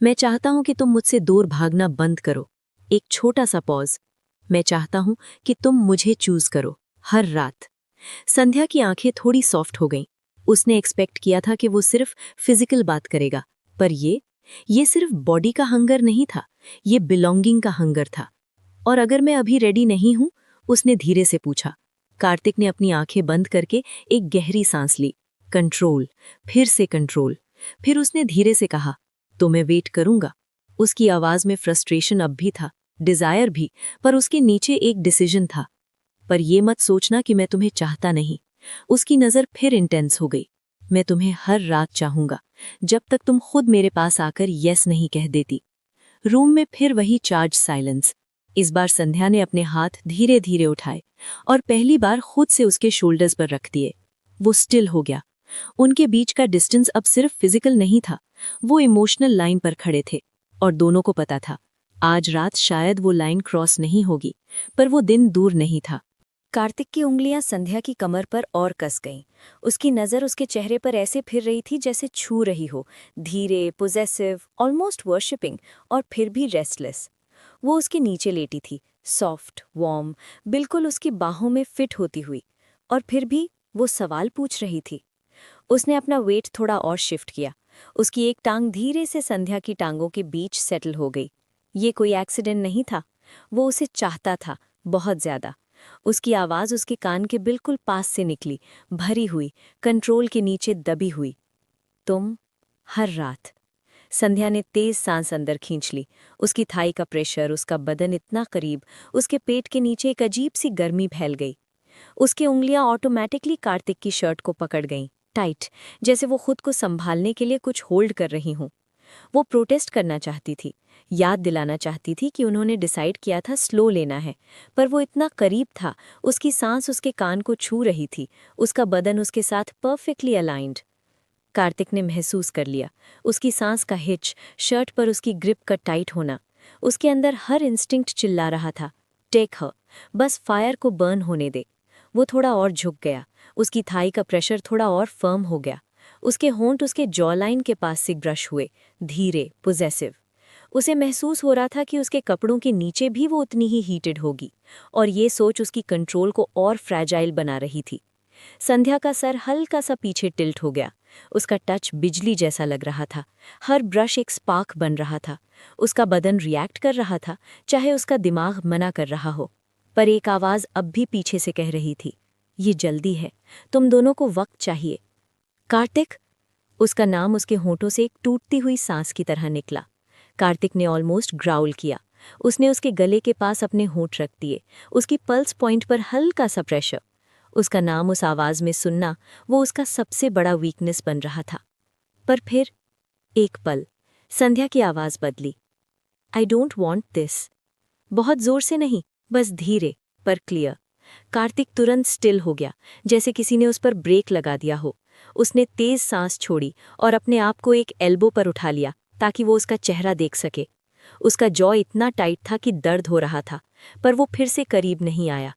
मैं चाहता हूं कि तुम मुझसे दूर भागना बंद करो। एक छोटा सा पॉज। मैं चाहता हूं कि तुम मुझे चूज करो, हर रात। संध्या की आंखें थोड़ी सॉफ्ट हो गईं। उसने एक्सपेक्ट किया था कि वो सिर्फ फिजिकल बात करेगा, पर ये सिर्फ बॉडी का हंगर नहीं था, ये बिलोंगिंग का हंगर था। और अगर मैं अभी रेडी नहीं हूं, उसने धीरे से पूछा। कार्तिक ने अपनी आंखें बंद करके एक गहरी सांस ली। कंट्रोल, फिर से कंट्रोल। फिर उसने धीरे से कहा, तो मैं वेट करूंगा। उसकी आवाज में फ्रस्ट्रेशन अब भी था, डिजायर भी, पर उसके नीचे एक डिसीजन था। पर ये मत सोचना कि मैं तुम्हें चाहता नहीं। उसकी नजर फिर इंटेंस हो गई। मैं तुम्हें हर रात चाहूंगा, जब तक तुम खुद मेरे पास आकर यस नहीं कह देती। रूम में फिर वही चार्ज साइलेंस। इस बार संध्या ने अपने हाथ धीरे धीरे उठाए और पहली बार खुद से उसके शोल्डर्स पर रख दिए। वो स्टिल हो गया। उनके बीच का डिस्टेंस अब सिर्फ फिजिकल नहीं था, वो इमोशनल लाइन पर खड़े थे। और दोनों को पता था, आज रात शायद वो लाइन क्रॉस नहीं होगी, पर वो दिन दूर नहीं था। कार्तिक की उंगलियां संध्या की कमर पर और कस गईं। उसकी नज़र उसके चेहरे पर ऐसे फिर रही थी जैसे छू रही हो, धीरे, पोजेसिव, ऑलमोस्ट वर्शिपिंग, और फिर भी रेस्टलेस। वो उसके नीचे लेटी थी, सॉफ्ट, वार्म, बिल्कुल उसकी बाहों में फिट होती हुई। और फिर भी वो सवाल पूछ रही थी। उसने अपना वेट थोड़ा और शिफ्ट किया। उसकी एक टांग धीरे से संध्या की टांगों के बीच सेटल हो गई। ये कोई एक्सीडेंट नहीं था, वो उसे चाहता था, बहुत ज्यादा। उसकी आवाज़ उसके कान के बिल्कुल पास से निकली, भरी हुई, कंट्रोल के नीचे दबी हुई। तुम, हर रात। संध्या ने तेज सांस अंदर खींच ली। उसकी थाई का प्रेशर, उसका बदन इतना करीब, उसके पेट के नीचे एक अजीब सी गर्मी फैल गई। उसकी उंगलियां ऑटोमेटिकली कार्तिक की शर्ट को पकड़ गईं, टाइट, जैसे वो खुद को संभालने के लिए कुछ होल्ड कर रही हूं। वो प्रोटेस्ट करना चाहती थी, याद दिलाना चाहती थी कि उन्होंने डिसाइड किया था स्लो लेना है, पर वो इतना करीब था, उसकी सांस उसके कान को छू रही थी, उसका बदन उसके साथ परफेक्टली अलाइंड। कार्तिक ने महसूस कर लिया, उसकी सांस का हिच, शर्ट पर उसकी ग्रिप का टाइट होना। उसके अंदर हर इंस्टिंक्ट चिल्ला रहा था, टेक हर, बस फायर को बर्न होने दे। वो थोड़ा और झुक गया, उसकी थाई का प्रेशर थोड़ा और फर्म हो गया। उसके होंठ उसके जॉ लाइन के पास से ब्रश हुए, धीरे, पोजेसिव। उसे महसूस हो रहा था कि उसके कपड़ों के नीचे भी वो उतनी ही हीटेड होगी, और ये सोच उसकी कंट्रोल को और फ्रैजाइल बना रही थी। संध्या का सर हल्का सा पीछे टिल्ट हो गया। उसका टच बिजली जैसा लग रहा था, हर ब्रश एक स्पार्क बन रहा था। उसका बदन रिएक्ट कर रहा था, चाहे उसका दिमाग मना कर रहा हो। पर एक आवाज़ अब भी पीछे से कह रही थी, ये जल्दी है, तुम दोनों को वक्त चाहिए। कार्तिक, उसका नाम उसके होंठों से एक टूटती हुई सांस की तरह निकला। कार्तिक ने ऑलमोस्ट ग्राउल किया। उसने उसके गले के पास अपने होंठ रख दिए, उसकी पल्स पॉइंट पर हल्का सा प्रेशर। उसका नाम उस आवाज में सुनना, वो उसका सबसे बड़ा वीकनेस बन रहा था। पर फिर एक पल, संध्या की आवाज बदली। I don't want this. बहुत जोर से नहीं, बस धीरे पर क्लियर। कार्तिक तुरंत स्टिल हो गया, जैसे किसी ने उस पर ब्रेक लगा दिया हो। उसने तेज सांस छोड़ी और अपने आप को एक एल्बो पर उठा लिया ताकि वो उसका चेहरा देख सके। उसका जॉ इतना टाइट था कि दर्द हो रहा था, पर वो फिर से करीब नहीं आया।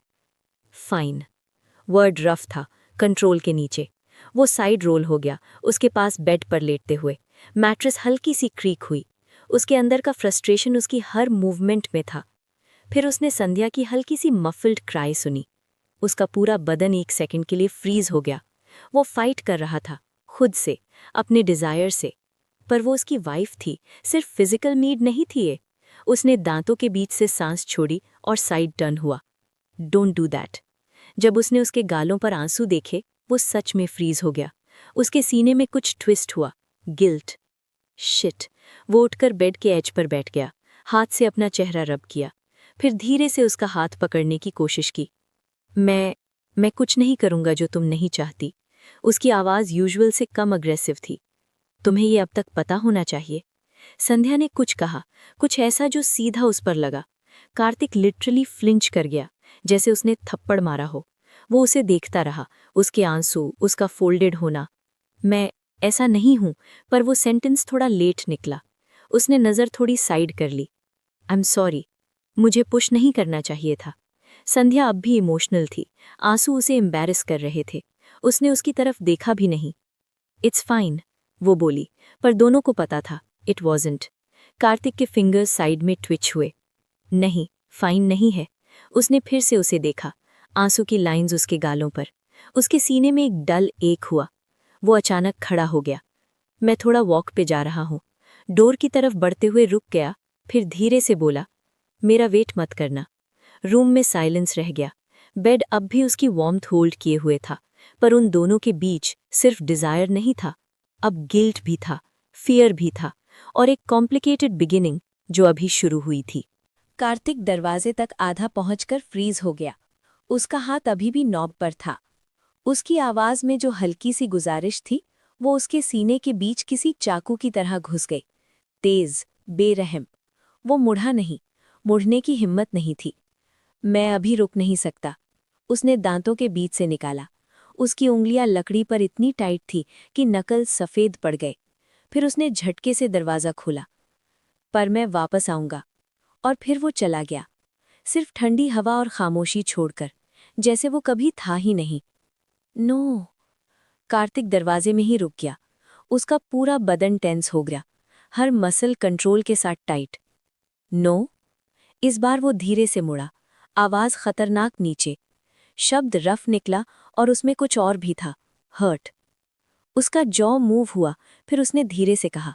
फाइन। वर्ड रफ था, कंट्रोल के नीचे। वो साइड रोल हो गया, उसके पास बेड पर लेटते हुए। मैट्रेस हल्की सी क्रीक हुई। उसके अंदर का फ्रस्ट्रेशन उसकी हर मूवमेंट में था। फिर उसने संध्या की हल्की सी मफल्ड क्राई सुनी। उसका पूरा बदन एक सेकंड के लिए फ्रीज हो गया। वो फाइट कर रहा था, खुद से, अपने डिजायर से। पर वो उसकी वाइफ थी, सिर्फ फिजिकल नीड नहीं थी ये। उसने दांतों के बीच से सांस छोड़ी और साइड टर्न हुआ। Don't do that. जब उसने उसके गालों पर आंसू देखे, वो सच में फ्रीज हो गया। उसके सीने में कुछ ट्विस्ट हुआ, गिल्ट, शिट। वो उठकर बेड के एज पर बैठ गया, हाथ से अपना चेहरा रब किया, फिर धीरे से उसका हाथ पकड़ने की कोशिश की। मैं कुछ नहीं करूंगा जो तुम नहीं चाहती। उसकी आवाज़ यूजुअल से कम अग्रेसिव थी। तुम्हें ये अब तक पता होना चाहिए। संध्या ने कुछ कहा, कुछ ऐसा जो सीधा उस पर लगा। कार्तिक लिटरली फ्लिंच कर गया, जैसे उसने थप्पड़ मारा हो। वो उसे देखता रहा, उसके आंसू, उसका फोल्डेड होना। मैं ऐसा नहीं हूं, पर वो सेंटेंस थोड़ा लेट निकला। उसने नज़र थोड़ी साइड कर ली। आई एम सॉरी, मुझे पुश नहीं करना चाहिए था। संध्या अब भी इमोशनल थी, आंसू उसे एम्बैरस कर रहे थे। उसने उसकी तरफ देखा भी नहीं। इट्स फाइन, वो बोली, पर दोनों को पता था, इट वॉजंट। कार्तिक के फिंगर्स साइड में ट्विच हुए। नहीं, फाइन नहीं है। उसने फिर से उसे देखा, आंसू की लाइंस उसके गालों पर। उसके सीने में एक डल एक हुआ। वो अचानक खड़ा हो गया। मैं थोड़ा वॉक पे जा रहा हूँ। डोर की तरफ बढ़ते हुए रुक गया, फिर धीरे से बोला, मेरा वेट मत करना। रूम में साइलेंस रह गया, बेड अब भी उसकी वार्मथ होल्ड किए हुए था, पर उन दोनों के बीच सिर्फ डिजायर नहीं था, अब गिल्ट भी था, फियर भी था, और एक कॉम्प्लिकेटेड बिगिनिंग जो अभी शुरू हुई थी। कार्तिक दरवाजे तक आधा पहुंचकर फ्रीज हो गया। उसका हाथ अभी भी नॉब पर था। उसकी आवाज में जो हल्की सी गुजारिश थी वो उसके सीने के बीच किसी चाकू की तरह घुस गई, तेज, बेरहम। वो मुड़ा नहीं, मुड़ने की हिम्मत नहीं थी। मैं अभी रुक नहीं सकता, उसने दांतों के बीच से निकाला। उसकी उंगलियां लकड़ी पर इतनी टाइट थी कि नकल सफेद पड़ गए। फिर उसने झटके से दरवाजा खोला। पर मैं वापस आऊंगा। और फिर वो चला गया, सिर्फ ठंडी हवा और खामोशी छोड़कर, जैसे वो कभी था ही नहीं। नो। कार्तिक दरवाजे में ही रुक गया। उसका पूरा बदन टेंस हो गया, हर मसल कंट्रोल के साथ टाइट। नो। इस बार वो धीरे से मुड़ा, आवाज खतरनाक नीचे। शब्द रफ निकला और उसमें कुछ और भी था, हर्ट। उसका जॉ मूव हुआ, फिर उसने धीरे से कहा,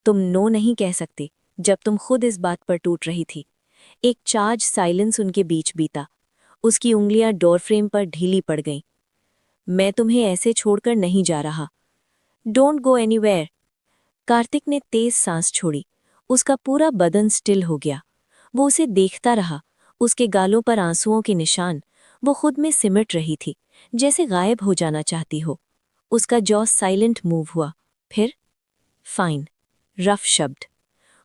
तुम नो नहीं कह सकते जब तुम खुद इस बात पर टूट रही थी। एक चार्ज साइलेंस उनके बीच बीता। उसकी उंगलियां डोर फ्रेम पर ढीली पड़ गईं। मैं तुम्हें ऐसे छोड़कर नहीं जा रहा। Don't go anywhere. कार्तिक ने तेज सांस छोड़ी। उसका पूरा बदन स्टिल हो गया। वो उसे देखता रहा, उसके गालों पर आंसुओं के निशान। वो खुद में सिमट रही थी, जैसे गायब हो जाना चाहती हो। उसका जॉ साइलेंट मूव हुआ। फिर फाइन। रफ शब्द।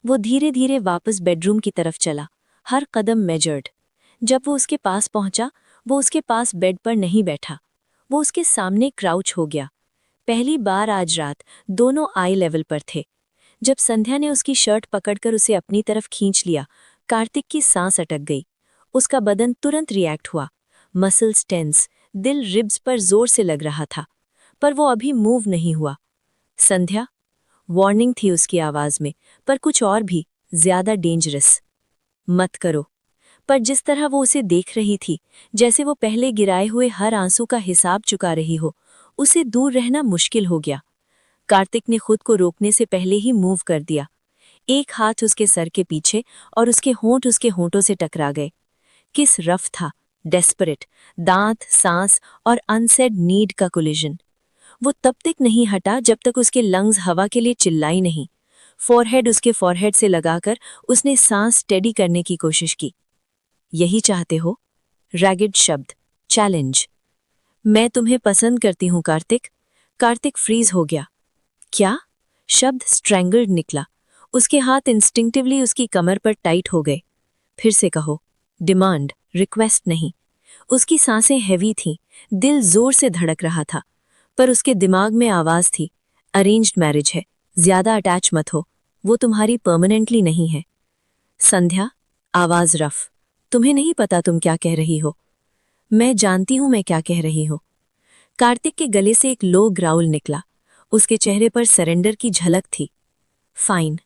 वो धीरे धीरे वापस बेडरूम की तरफ चला, हर कदम मेजर्ड। जब वो उसके पास पहुंचा, वो उसके पास बेड पर नहीं बैठा। वो उसके सामने क्राउच हो गया। पहली बार आज रात दोनों आई लेवल पर थे। जब संध्या ने उसकी शर्ट पकड़कर उसे अपनी तरफ खींच लिया, कार्तिक की सांस अटक गई। उसका बदन तुरंत रिएक्ट हुआ, मसल्स टेंस, दिल रिब्स पर जोर से लग रहा था, पर वो अभी मूव नहीं हुआ। संध्या। वार्निंग थी उसकी आवाज में, पर कुछ और भी, ज्यादा डेंजरस। मत करो। पर जिस तरह वो उसे देख रही थी, जैसे वो पहले गिराए हुए हर आंसू का हिसाब चुका रही हो, उसे दूर रहना मुश्किल हो गया। कार्तिक ने खुद को रोकने से पहले ही मूव कर दिया। एक हाथ उसके सर के पीछे और उसके होंठ उसके होंठों से टकरा गए। किस रफ था, डेस्परेट, दांत, सांस और अनसेड नीड का कोलिजन। वो तब तक नहीं हटा जब तक उसके लंग्स हवा के लिए चिल्लाई नहीं। फॉरहेड उसके फॉरहेड से लगाकर उसने सांस स्टेडी करने की कोशिश की। यही चाहते हो? रैगिड शब्द, चैलेंज। मैं तुम्हें पसंद करती हूं कार्तिक। कार्तिक फ्रीज हो गया। क्या? शब्द स्ट्रैंगल्ड निकला। उसके हाथ इंस्टिंक्टिवली उसकी कमर पर टाइट हो गए। फिर से कहो। डिमांड, रिक्वेस्ट नहीं। उसकी सांसें हैवी थीं, दिल जोर से धड़क रहा था, पर उसके दिमाग में आवाज थी, अरेंज्ड मैरिज है, ज्यादा अटैच मत हो, वो तुम्हारी परमानेंटली नहीं है। संध्या। आवाज रफ। तुम्हें नहीं पता तुम क्या कह रही हो। मैं जानती हूं मैं क्या कह रही हूं। कार्तिक के गले से एक लो ग्राउल निकला। उसके चेहरे पर सरेंडर की झलक थी। फाइन।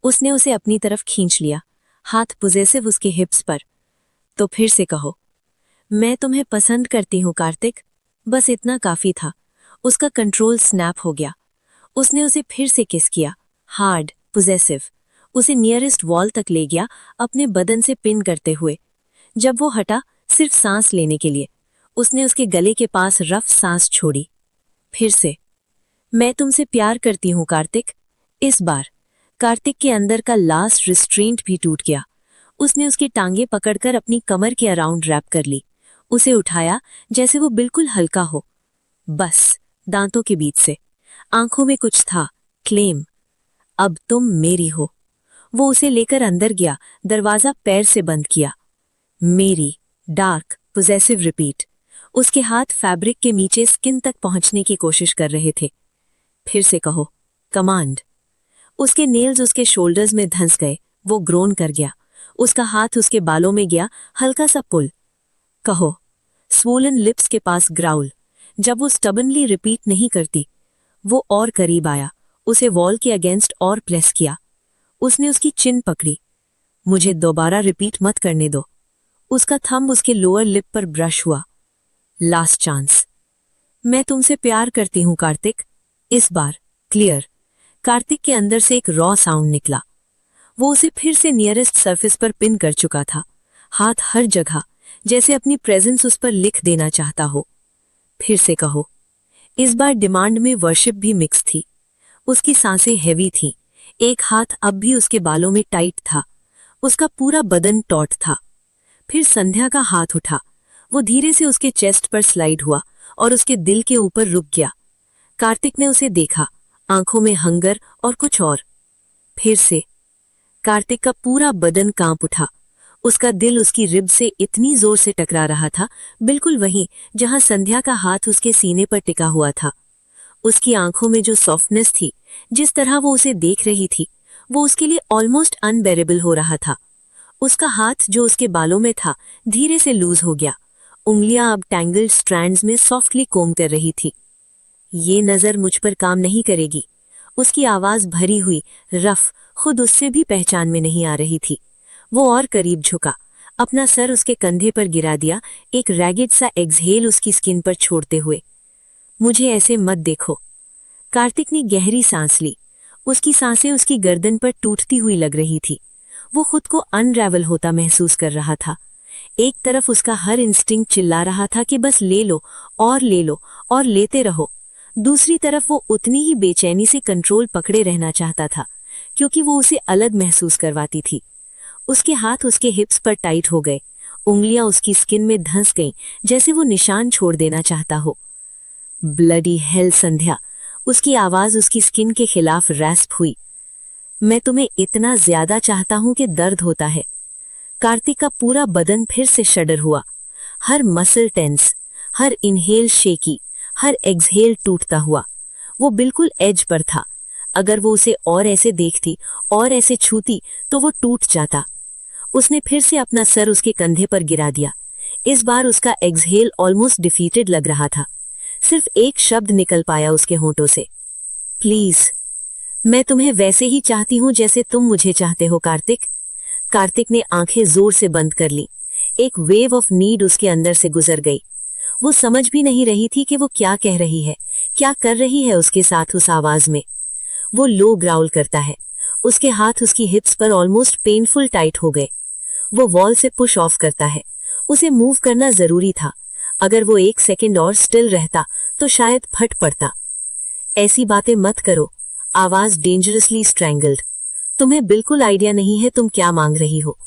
उसने उसे अपनी तरफ खींच लिया, हाथ पॉजेसिव उसके हिप्स पर। तो फिर से कहो। मैं तुम्हें पसंद करती हूं कार्तिक। बस इतना काफी था। उसका कंट्रोल स्नैप हो गया। उसने उसे फिर से किस किया, हार्ड, पॉजेसिव। उसे नियरेस्ट वॉल तक ले गया, अपने बदन से पिन करते हुए। जब वो हटा, सिर्फ सांस लेने के लिए, उसने उसके गले के पास रफ सांस छोड़ी। फिर से। मैं तुमसे प्यार करती हूं कार्तिक। इस बार कार्तिक के अंदर का लास्ट रिस्ट्रेंट भी टूट गया। उसने उसकी टांगे पकड़कर अपनी कमर के अराउंड रैप कर ली, उसे उठाया जैसे वो बिल्कुल हल्का हो। बस, दांतों के बीच से, आंखों में कुछ था, क्लेम। अब तुम मेरी हो। वो उसे लेकर अंदर गया, दरवाजा पैर से बंद किया। मेरी, डार्क, पॉजेसिव रिपीट। उसके हाथ फैब्रिक के नीचे स्किन तक पहुंचने की कोशिश कर रहे थे। फिर से कहो। कमांड। उसके नेल्स उसके शोल्डर्स में धंस गए। वो ग्रोन कर गया। उसका हाथ उसके बालों में गया, हल्का सा पुल। कहो। स्वोलन लिप्स के पास ग्राउल। जब वो स्टबनली रिपीट नहीं करती, वो और करीब आया, उसे वॉल के अगेंस्ट और प्रेस किया। उसने उसकी चिन पकड़ी। मुझे दोबारा रिपीट मत करने दो। उसका थंब उसके लोअर लिप पर ब्रश हुआ। Last chance. मैं तुमसे प्यार करती हूं कार्तिक। इस बार क्लियर। कार्तिक के अंदर से एक रॉ साउंड निकला। वो उसे फिर से नियरेस्ट सरफेस पर पिन कर चुका था, हाथ हर जगह, जैसे अपनी प्रेजेंस उस पर लिख देना चाहता हो। फिर से कहो। इस बार डिमांड में वर्शिप भी मिक्स थी। उसकी सांसें हैवी थीं। एक हाथ अब भी उसके बालों में टाइट था। उसका पूरा बदन टॉट था। फिर संध्या का हाथ उठा। वो धीरे से उसके चेस्ट पर स्लाइड हुआ और उसके दिल के ऊपर रुक गया। कार्तिक ने उसे देखा, आंखों में हंगर और कुछ और। फिर से। कार्तिक का पूरा बदन कांप उठा। उसका दिल उसकी रिब से इतनी जोर से टकरा रहा था, बिल्कुल वहीं जहां संध्या का हाथ उसके सीने पर टिका हुआ था। उसकी आंखों में जो सॉफ्टनेस थी, जिस तरह वो उसे देख रही थी, वो उसके लिए ऑलमोस्ट अनबेरेबल हो रहा था। उसका हाथ जो उसके बालों में था धीरे से लूज हो गया। उंगलियां अब टैंगल्ड स्ट्रैंड्स में सॉफ्टली कोम कर रही थी। ये नजर मुझ पर काम नहीं करेगी। उसकी आवाज भरी हुई, रफ, खुद उससे भी पहचान में नहीं आ रही थी। वो और करीब झुका, अपना सर उसके कंधे पर गिरा दिया, एक रैगिड सा एक्सहेल उसकी स्किन पर छोड़ते हुए। मुझे ऐसे मत देखो। कार्तिक ने गहरी सांस ली। उसकी सांसें उसकी गर्दन पर टूटती हुई लग रही थी। वो खुद को अनरैवल होता महसूस कर रहा था। एक तरफ उसका हर इंस्टिंक्ट चिल्ला रहा था कि बस ले लो और ले लो और लेते रहो। दूसरी तरफ वो उतनी ही बेचैनी से कंट्रोल पकड़े रहना चाहता था, क्योंकि वो उसे अलग महसूस करवाती थी। उसके हाथ उसके हिप्स पर टाइट हो गए। उंगलियां उसकी स्किन में धंस गईं, जैसे वो निशान छोड़ देना चाहता हो। ब्लडी हेल संध्या। उसकी आवाज उसकी स्किन के खिलाफ रैस्प हुई। मैं तुम्हें इतना ज्यादा चाहता हूं कि दर्द होता है। कार्तिक का पूरा बदन फिर से शडर हुआ। हर मसल टेंस, हर इनहेल शेकी, हर एक्सहेल टूटता हुआ। वो बिल्कुल एज पर था। अगर वो उसे और ऐसे देखती और ऐसे छूती तो वो टूट जाता। उसने फिर से अपना सर उसके कंधे पर गिरा दिया। इस बार उसका एक्सहेल ऑलमोस्ट डिफीटेड लग रहा था। सिर्फ एक शब्द निकल पाया उसके होंठों से, प्लीज। मैं तुम्हें वैसे ही चाहती हूं जैसे तुम मुझे चाहते हो कार्तिक। कार्तिक ने आंखें जोर से बंद कर ली। एक वेव ऑफ नीड उसके अंदर से गुजर गई। वो समझ भी नहीं रही थी कि वो क्या कह रही है, क्या कर रही है उसके साथ उस आवाज में। वो लो ग्राउल करता है। उसके हाथ उसकी हिप्स पर ऑलमोस्ट पेनफुल टाइट हो गए। वो वॉल से पुश ऑफ करता है। उसे मूव करना जरूरी था। अगर वो एक सेकंड और स्टिल रहता तो शायद फट पड़ता। ऐसी बातें मत करो। आवाज डेंजरसली स्ट्रैंगल्ड। तुम्हें बिल्कुल आइडिया नहीं है तुम क्या मांग रही हो।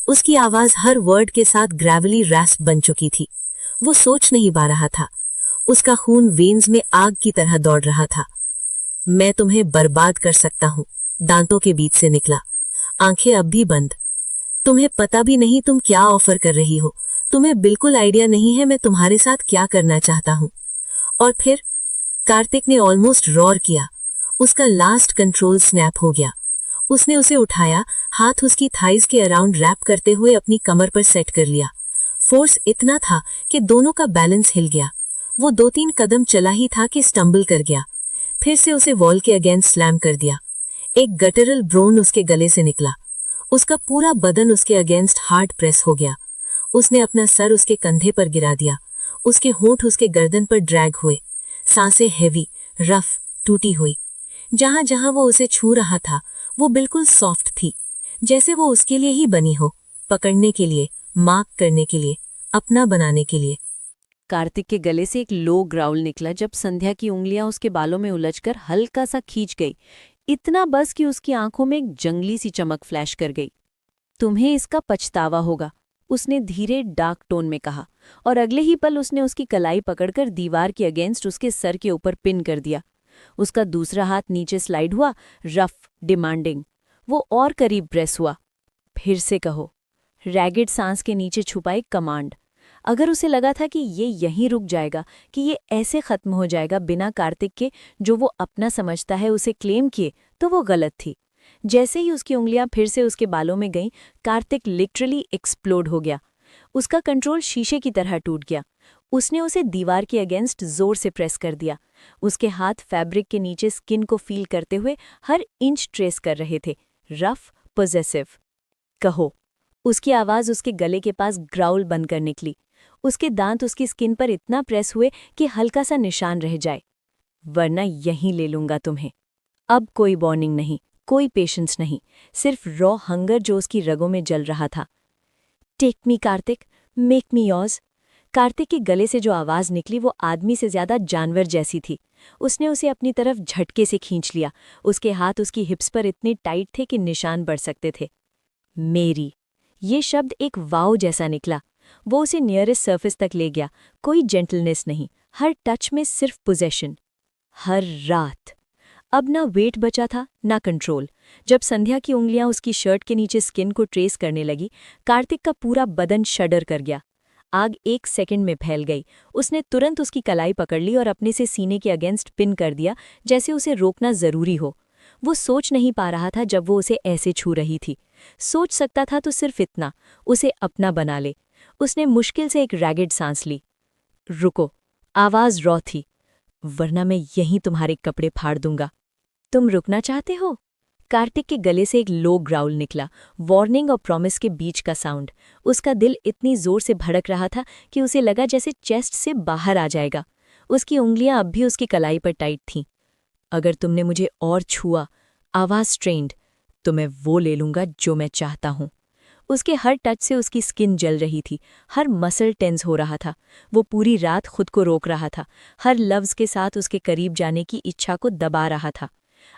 उसकी आवाज हर वर्ड के साथ ग्रेवली रैस्प बन चुकी थी। वो सोच नहीं पा रहा था। उसका खून वेन्स में आग की तरह दौड़ रहा था। मैं तुम्हें बर्बाद कर सकता हूं, दांतों के बीच से निकला, आंखें अब भी बंद। तुम्हें पता भी नहीं तुम क्या ऑफर कर रही हो। तुम्हें बिल्कुल आइडिया नहीं है मैं तुम्हारे साथ क्या करना चाहता हूं। और फिर कार्तिक ने ऑलमोस्ट रॉर किया। उसका लास्ट कंट्रोल स्नैप हो गया। उसने उसे उठाया, हाथ उसकी थाइज के अराउंड रैप करते हुए अपनी कमर पर सेट कर लिया। फोर्स इतना था कि दोनों का बैलेंस हिल गया। वो 2-3 कदम चला ही था कि स्टंबल कर गया। फिर से उसे वॉल के अगेंस्ट स्लैम कर दिया। एक गटरल ब्रोन उसके गले से निकला। उसका पूरा बदन उसके अगेंस्ट हार्ड प्रेस हो गया। उसने अपना सर उसके कंधे पर गिरा दिया। उसके होंठ उसके गर्दन पर ड्रैग हुए। सांसें हैवी, रफ, टूटी हुई। जहां जहां वो उसे छू रहा था वो बिल्कुल सॉफ्ट थी, जैसे वो उसके लिए ही बनी हो, पकड़ने के लिए, मार्क करने के लिए, अपना बनाने के लिए। कार्तिक के गले से एक लो ग्राउल निकला जब संध्या की उंगलियां उसके बालों में उलझकर हल्का सा खींच गई। इतना बस कि उसकी आंखों में एक जंगली सी चमक फ्लैश कर गई। तुम्हें इसका पछतावा होगा, उसने धीरे डार्क टोन में कहा, और अगले ही पल उसने उसकी कलाई पकड़कर दीवार के अगेंस्ट उसके सर के ऊपर पिन कर दिया। उसका दूसरा हाथ नीचे स्लाइड हुआ, रफ, डिमांडिंग। वो और करीब प्रेस हुआ। फिर से कहो। रैगिड सांस के नीचे छुपा एक कमांड। अगर उसे लगा था कि ये यहीं रुक जाएगा, कि ये ऐसे खत्म हो जाएगा बिना कार्तिक के जो वो अपना समझता है उसे क्लेम किए, तो वो गलत थी। जैसे ही उसकी उंगलियां फिर से उसके बालों में गईं, कार्तिक लिटरली एक्सप्लोड हो गया। उसका कंट्रोल शीशे की तरह टूट गया। उसने उसे दीवार के अगेंस्ट जोर से प्रेस कर दिया। उसके हाथ फैब्रिक के नीचे स्किन को फील करते हुए हर इंच ट्रेस कर रहे थे, रफ, पॉजेसिव। कहो। उसकी आवाज उसके गले के पास ग्राउल बनकर निकली। उसके दांत उसकी स्किन पर इतना प्रेस हुए कि हल्का सा निशान रह जाए। वरना यहीं ले लूंगा तुम्हें। अब कोई वार्निंग नहीं, कोई पेशेंस नहीं, सिर्फ रॉ हंगर जो उसकी रगों में जल रहा था। Take me Kartik, make me yours. Kartik के गले से जो आवाज निकली वो आदमी से ज्यादा जानवर जैसी थी। उसने उसे अपनी तरफ झटके से खींच लिया। उसके हाथ उसकी हिप्स पर इतने टाइट थे कि निशान बढ़ सकते थे। मेरी, ये शब्द एक वाव जैसा निकला। वो उसे नियरेस्ट सरफेस तक ले गया। कोई जेंटलनेस नहीं, हर टच में सिर्फ पोजेशन। हर रात। अब ना वेट बचा था ना कंट्रोल। जब संध्या की उंगलियां उसकी शर्ट के नीचे स्किन को ट्रेस करने लगी, कार्तिक का पूरा बदन शडर कर गया। आग 1 सेकंड में फैल गई। उसने तुरंत उसकी कलाई पकड़ ली और अपने से सीने के अगेंस्ट पिन कर दिया, जैसे उसे रोकना जरूरी हो। वो सोच नहीं पा रहा था जब वो उसे ऐसे छू रही थी। सोच सकता था तो सिर्फ इतना, उसे अपना बना ले। उसने मुश्किल से एक रैगिड सांस ली। रुको। आवाज रॉ थी। वरना मैं यहीं तुम्हारे कपड़े फाड़ दूंगा। तुम रुकना चाहते हो? कार्तिक के गले से एक लो ग्राउल निकला, वार्निंग और प्रॉमिस के बीच का साउंड। उसका दिल इतनी जोर से भड़क रहा था कि उसे लगा जैसे चेस्ट से बाहर आ जाएगा। उसकी उंगलियां अब भी उसकी कलाई पर टाइट थीं। अगर तुमने मुझे और छुआ, आवाज स्ट्रेन्ड, तो मैं वो ले लूंगा जो मैं चाहता हूं। उसके हर टच से उसकी स्किन जल रही थी, हर मसल टेंस हो रहा था। वो पूरी रात खुद को रोक रहा था, हर लफ्ज के साथ उसके करीब जाने की इच्छा को दबा रहा था।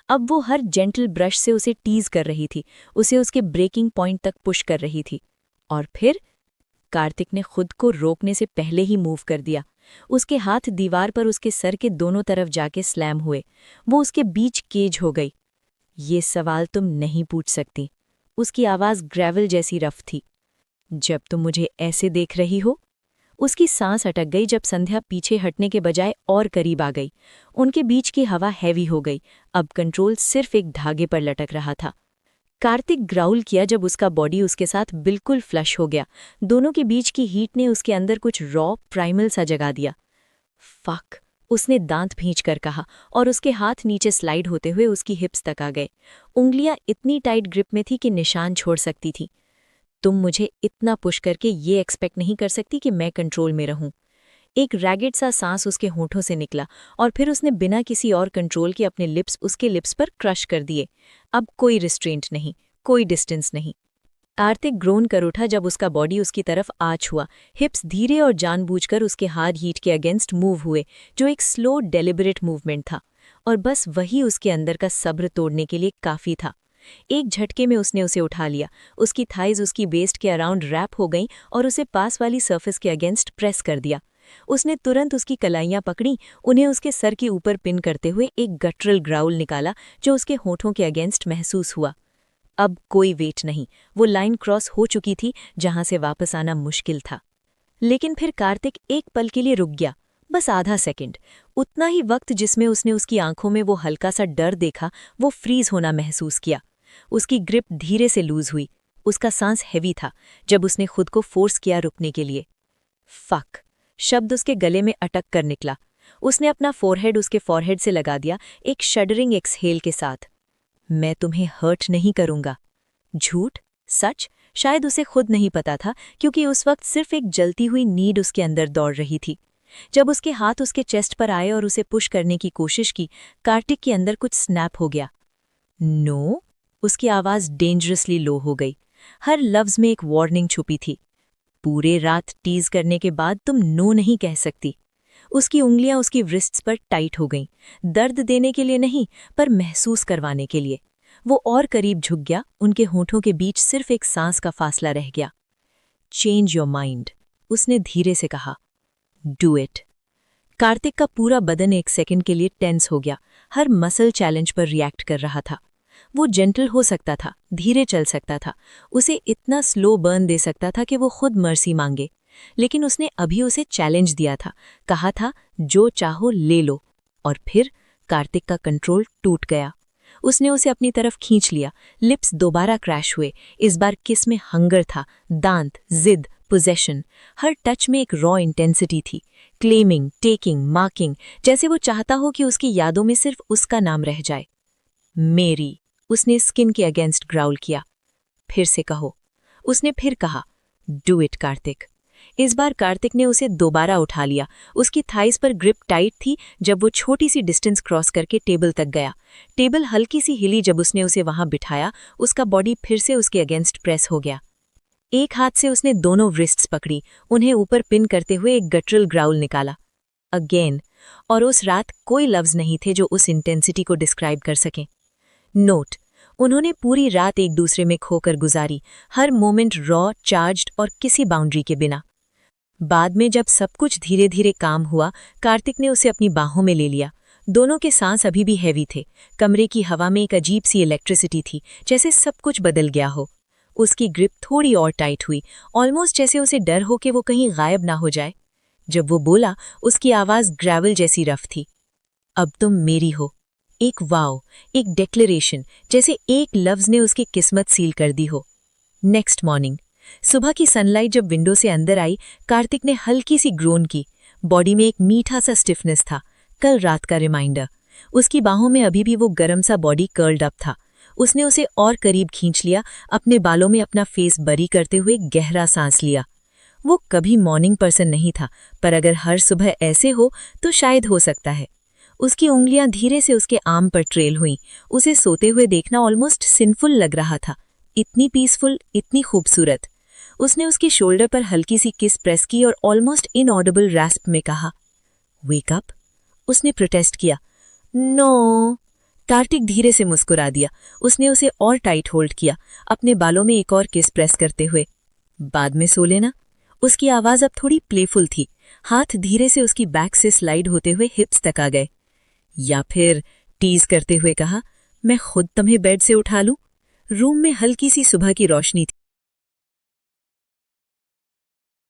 अब वो हर जेंटल ब्रश से उसे टीज कर रही थी, उसे उसके ब्रेकिंग पॉइंट तक पुश कर रही थी। और फिर कार्तिक ने खुद को रोकने से पहले ही मूव कर दिया। उसके हाथ दीवार पर उसके सर के दोनों तरफ जाके स्लैम हुए। वो उसके बीच केज हो गई। ये सवाल तुम नहीं पूछ सकती। उसकी आवाज ग्रेवल जैसी रफ थी। जब तुम मुझे ऐसे देख रही हो। उसकी सांस अटक गई जब संध्या पीछे हटने के बजाय और करीब आ गई। उनके बीच की हवा हैवी हो गई। अब कंट्रोल सिर्फ एक धागे पर लटक रहा था। कार्तिक ग्राउल किया जब उसका बॉडी उसके साथ बिल्कुल फ्लश हो गया। दोनों के बीच की हीट ने उसके अंदर कुछ रॉ प्राइमल सा जगा दिया। फक, उसने दांत भींचकर कहा और उसके हाथ नीचे स्लाइड होते हुए उसकी हिप्स तक आ गए। उंगलियां इतनी टाइट ग्रिप में थी कि निशान छोड़ सकती थी। तुम मुझे इतना पुश करके ये एक्सपेक्ट नहीं कर सकती कि मैं कंट्रोल में रहूं। एक रैगिड सा सांस उसके होठों से निकला और फिर उसने बिना किसी और कंट्रोल के अपने लिप्स उसके लिप्स पर क्रश कर दिए। अब कोई रिस्ट्रेंट नहीं, कोई डिस्टेंस नहीं। कार्तिक ग्रोन कर उठा जब उसका बॉडी उसकी तरफ आ छुआ। हिप्स धीरे और जानबूझकर उसके हार्ड हीट के अगेंस्ट मूव हुए, जो एक स्लो डेलिबरेट मूवमेंट था। और बस वही उसके अंदर का सब्र तोड़ने के लिए काफी था। एक झटके में उसने उसे उठा लिया। उसकी थाइज उसकी वेस्ट के अराउंड रैप हो गईं और उसे पास वाली सरफेस के अगेंस्ट प्रेस कर दिया। उसने तुरंत उसकी कलाइयां पकड़ी, उन्हें उसके सर के ऊपर पिन करते हुए एक गटरल ग्राउल निकाला जो उसके होठों के अगेंस्ट महसूस हुआ। अब कोई वेट नहीं, वो लाइन क्रॉस हो चुकी थी जहां से वापस आना मुश्किल था। लेकिन फिर कार्तिक एक पल के लिए रुक गया, बस आधा सेकंड। उतना ही वक्त जिसमें उसने उसकी आंखों में वो हल्का सा डर देखा, वो फ्रीज होना महसूस किया। उसकी ग्रिप धीरे से लूज हुई। उसका सांस हैवी था जब उसने खुद को फोर्स किया रुकने के लिए। फक, शब्द उसके गले में अटक कर निकला। उसने अपना फोरहेड उसके फॉरहेड से लगा दिया, एक शडरिंग एक्सहेल के साथ। मैं तुम्हें हर्ट नहीं करूंगा। झूठ? सच? शायद उसे खुद नहीं पता था, क्योंकि उस वक्त सिर्फ एक जलती हुई नीड उसके अंदर दौड़ रही थी। जब उसके हाथ उसके चेस्ट पर आए और उसे पुश करने की कोशिश की, कार्तिक के अंदर कुछ स्नैप हो गया। नो। उसकी आवाज डेंजरसली लो हो गई। हर लफ्ज में एक वार्निंग छुपी थी। पूरे रात टीज करने के बाद तुम नो नहीं कह सकती। उसकी उंगलियां उसकी रिस्ट्स पर टाइट हो गईं, दर्द देने के लिए नहीं, पर महसूस करवाने के लिए। वो और करीब झुक गया, उनके होठों के बीच सिर्फ एक सांस का फासला रह गया। चेंज योर माइंड, उसने धीरे से कहा। Do it. कार्तिक का पूरा बदन एक सेकंड के लिए टेंस हो गया, हर मसल चैलेंज पर रिएक्ट कर रहा था। वो जेंटल हो सकता था, धीरे चल सकता था, उसे इतना स्लो बर्न दे सकता था कि वो खुद मर्सी मांगे। लेकिन उसने अभी उसे चैलेंज दिया था, कहा था जो चाहो ले लो। और फिर कार्तिक का कंट्रोल टूट गया। उसने उसे अपनी तरफ खींच लिया। लिप्स दोबारा क्रैश हुए। इस बार किस में हंगर था, दांत, जिद, पोजेशन। हर टच में एक रॉ इंटेंसिटी थी, क्लेमिंग, टेकिंग, मार्किंग, जैसे वो चाहता हो कि उसकी यादों में सिर्फ उसका नाम रह जाए। मेरी, उसने स्किन के अगेंस्ट ग्राउल किया। फिर से कहो। उसने फिर कहा। Do it Kartik. इस बार कार्तिक ने उसे दोबारा उठा लिया। उसकी थाइस पर ग्रिप टाइट थी जब वो छोटी सी डिस्टेंस क्रॉस करके टेबल तक गया। टेबल हल्की सी हिली जब उसने उसे वहां बिठाया। उसका बॉडी फिर से उसके अगेंस्ट प्रेस हो गया। एक हाथ से उसने दोनों रिस्ट्स पकड़ी, उन्हें ऊपर पिन करते हुए एक गटरल ग्राउल निकाला। अगेन। और उस रात कोई लफ्ज नहीं थे जो उस इंटेंसिटी को डिस्क्राइब कर सकें। नोट: उन्होंने पूरी रात एक दूसरे में खोकर गुजारी, हर मोमेंट रॉ, चार्ज्ड और किसी बाउंड्री के बिना। बाद में जब सब कुछ धीरे धीरे काम हुआ, कार्तिक ने उसे अपनी बाहों में ले लिया। दोनों के सांस अभी भी हैवी थे। कमरे की हवा में एक अजीब सी इलेक्ट्रिसिटी थी, जैसे सब कुछ बदल गया हो। उसकी ग्रिप थोड़ी और टाइट हुई, ऑलमोस्ट जैसे उसे डर हो कि वो कहीं गायब ना हो जाए। जब वो बोला, उसकी आवाज़ ग्रेवल जैसी रफ थी। अब तुम मेरी हो। एक वाव, एक डिक्लेरेशन, जैसे एक लफ्ज ने उसकी किस्मत सील कर दी हो। नेक्स्ट मॉर्निंग, सुबह की सनलाइट जब विंडो से अंदर आई, कार्तिक ने हल्की सी ग्रोन की। बॉडी में एक मीठा सा स्टिफनेस था, कल रात का रिमाइंडर। उसकी बाहों में अभी भी वो गरम सा बॉडी कर्ल्ड अप था। उसने उसे और करीब खींच लिया, अपने बालों में अपना फेस बरी करते हुए गहरा सांस लिया। वो कभी मॉर्निंग पर्सन नहीं था, पर अगर हर सुबह ऐसे हो तो शायद हो सकता है। उसकी उंगलियां धीरे से उसके आर्म पर ट्रेल हुईं। उसे सोते हुए देखना ऑलमोस्ट सिंफुल लग रहा था। इतनी पीसफुल, इतनी खूबसूरत। उसने उसके शोल्डर पर हल्की सी किस प्रेस की और ऑलमोस्ट इनऑडिबल रैस्प में कहा, वेक अप। उसने प्रोटेस्ट किया, नो। कार्तिक धीरे से मुस्कुरा दिया। उसने उसे और टाइट होल्ड किया, अपने बालों में एक और किस प्रेस करते हुए। बाद में सो लेना। उसकी आवाज अब थोड़ी प्लेफुल थी। हाथ धीरे से उसकी बैक से स्लाइड होते हुए हिप्स तक आ गए। या फिर टीज करते हुए कहा, मैं खुद तुम्हें बेड से उठा लूं। रूम में हल्की सी सुबह की रोशनी थी।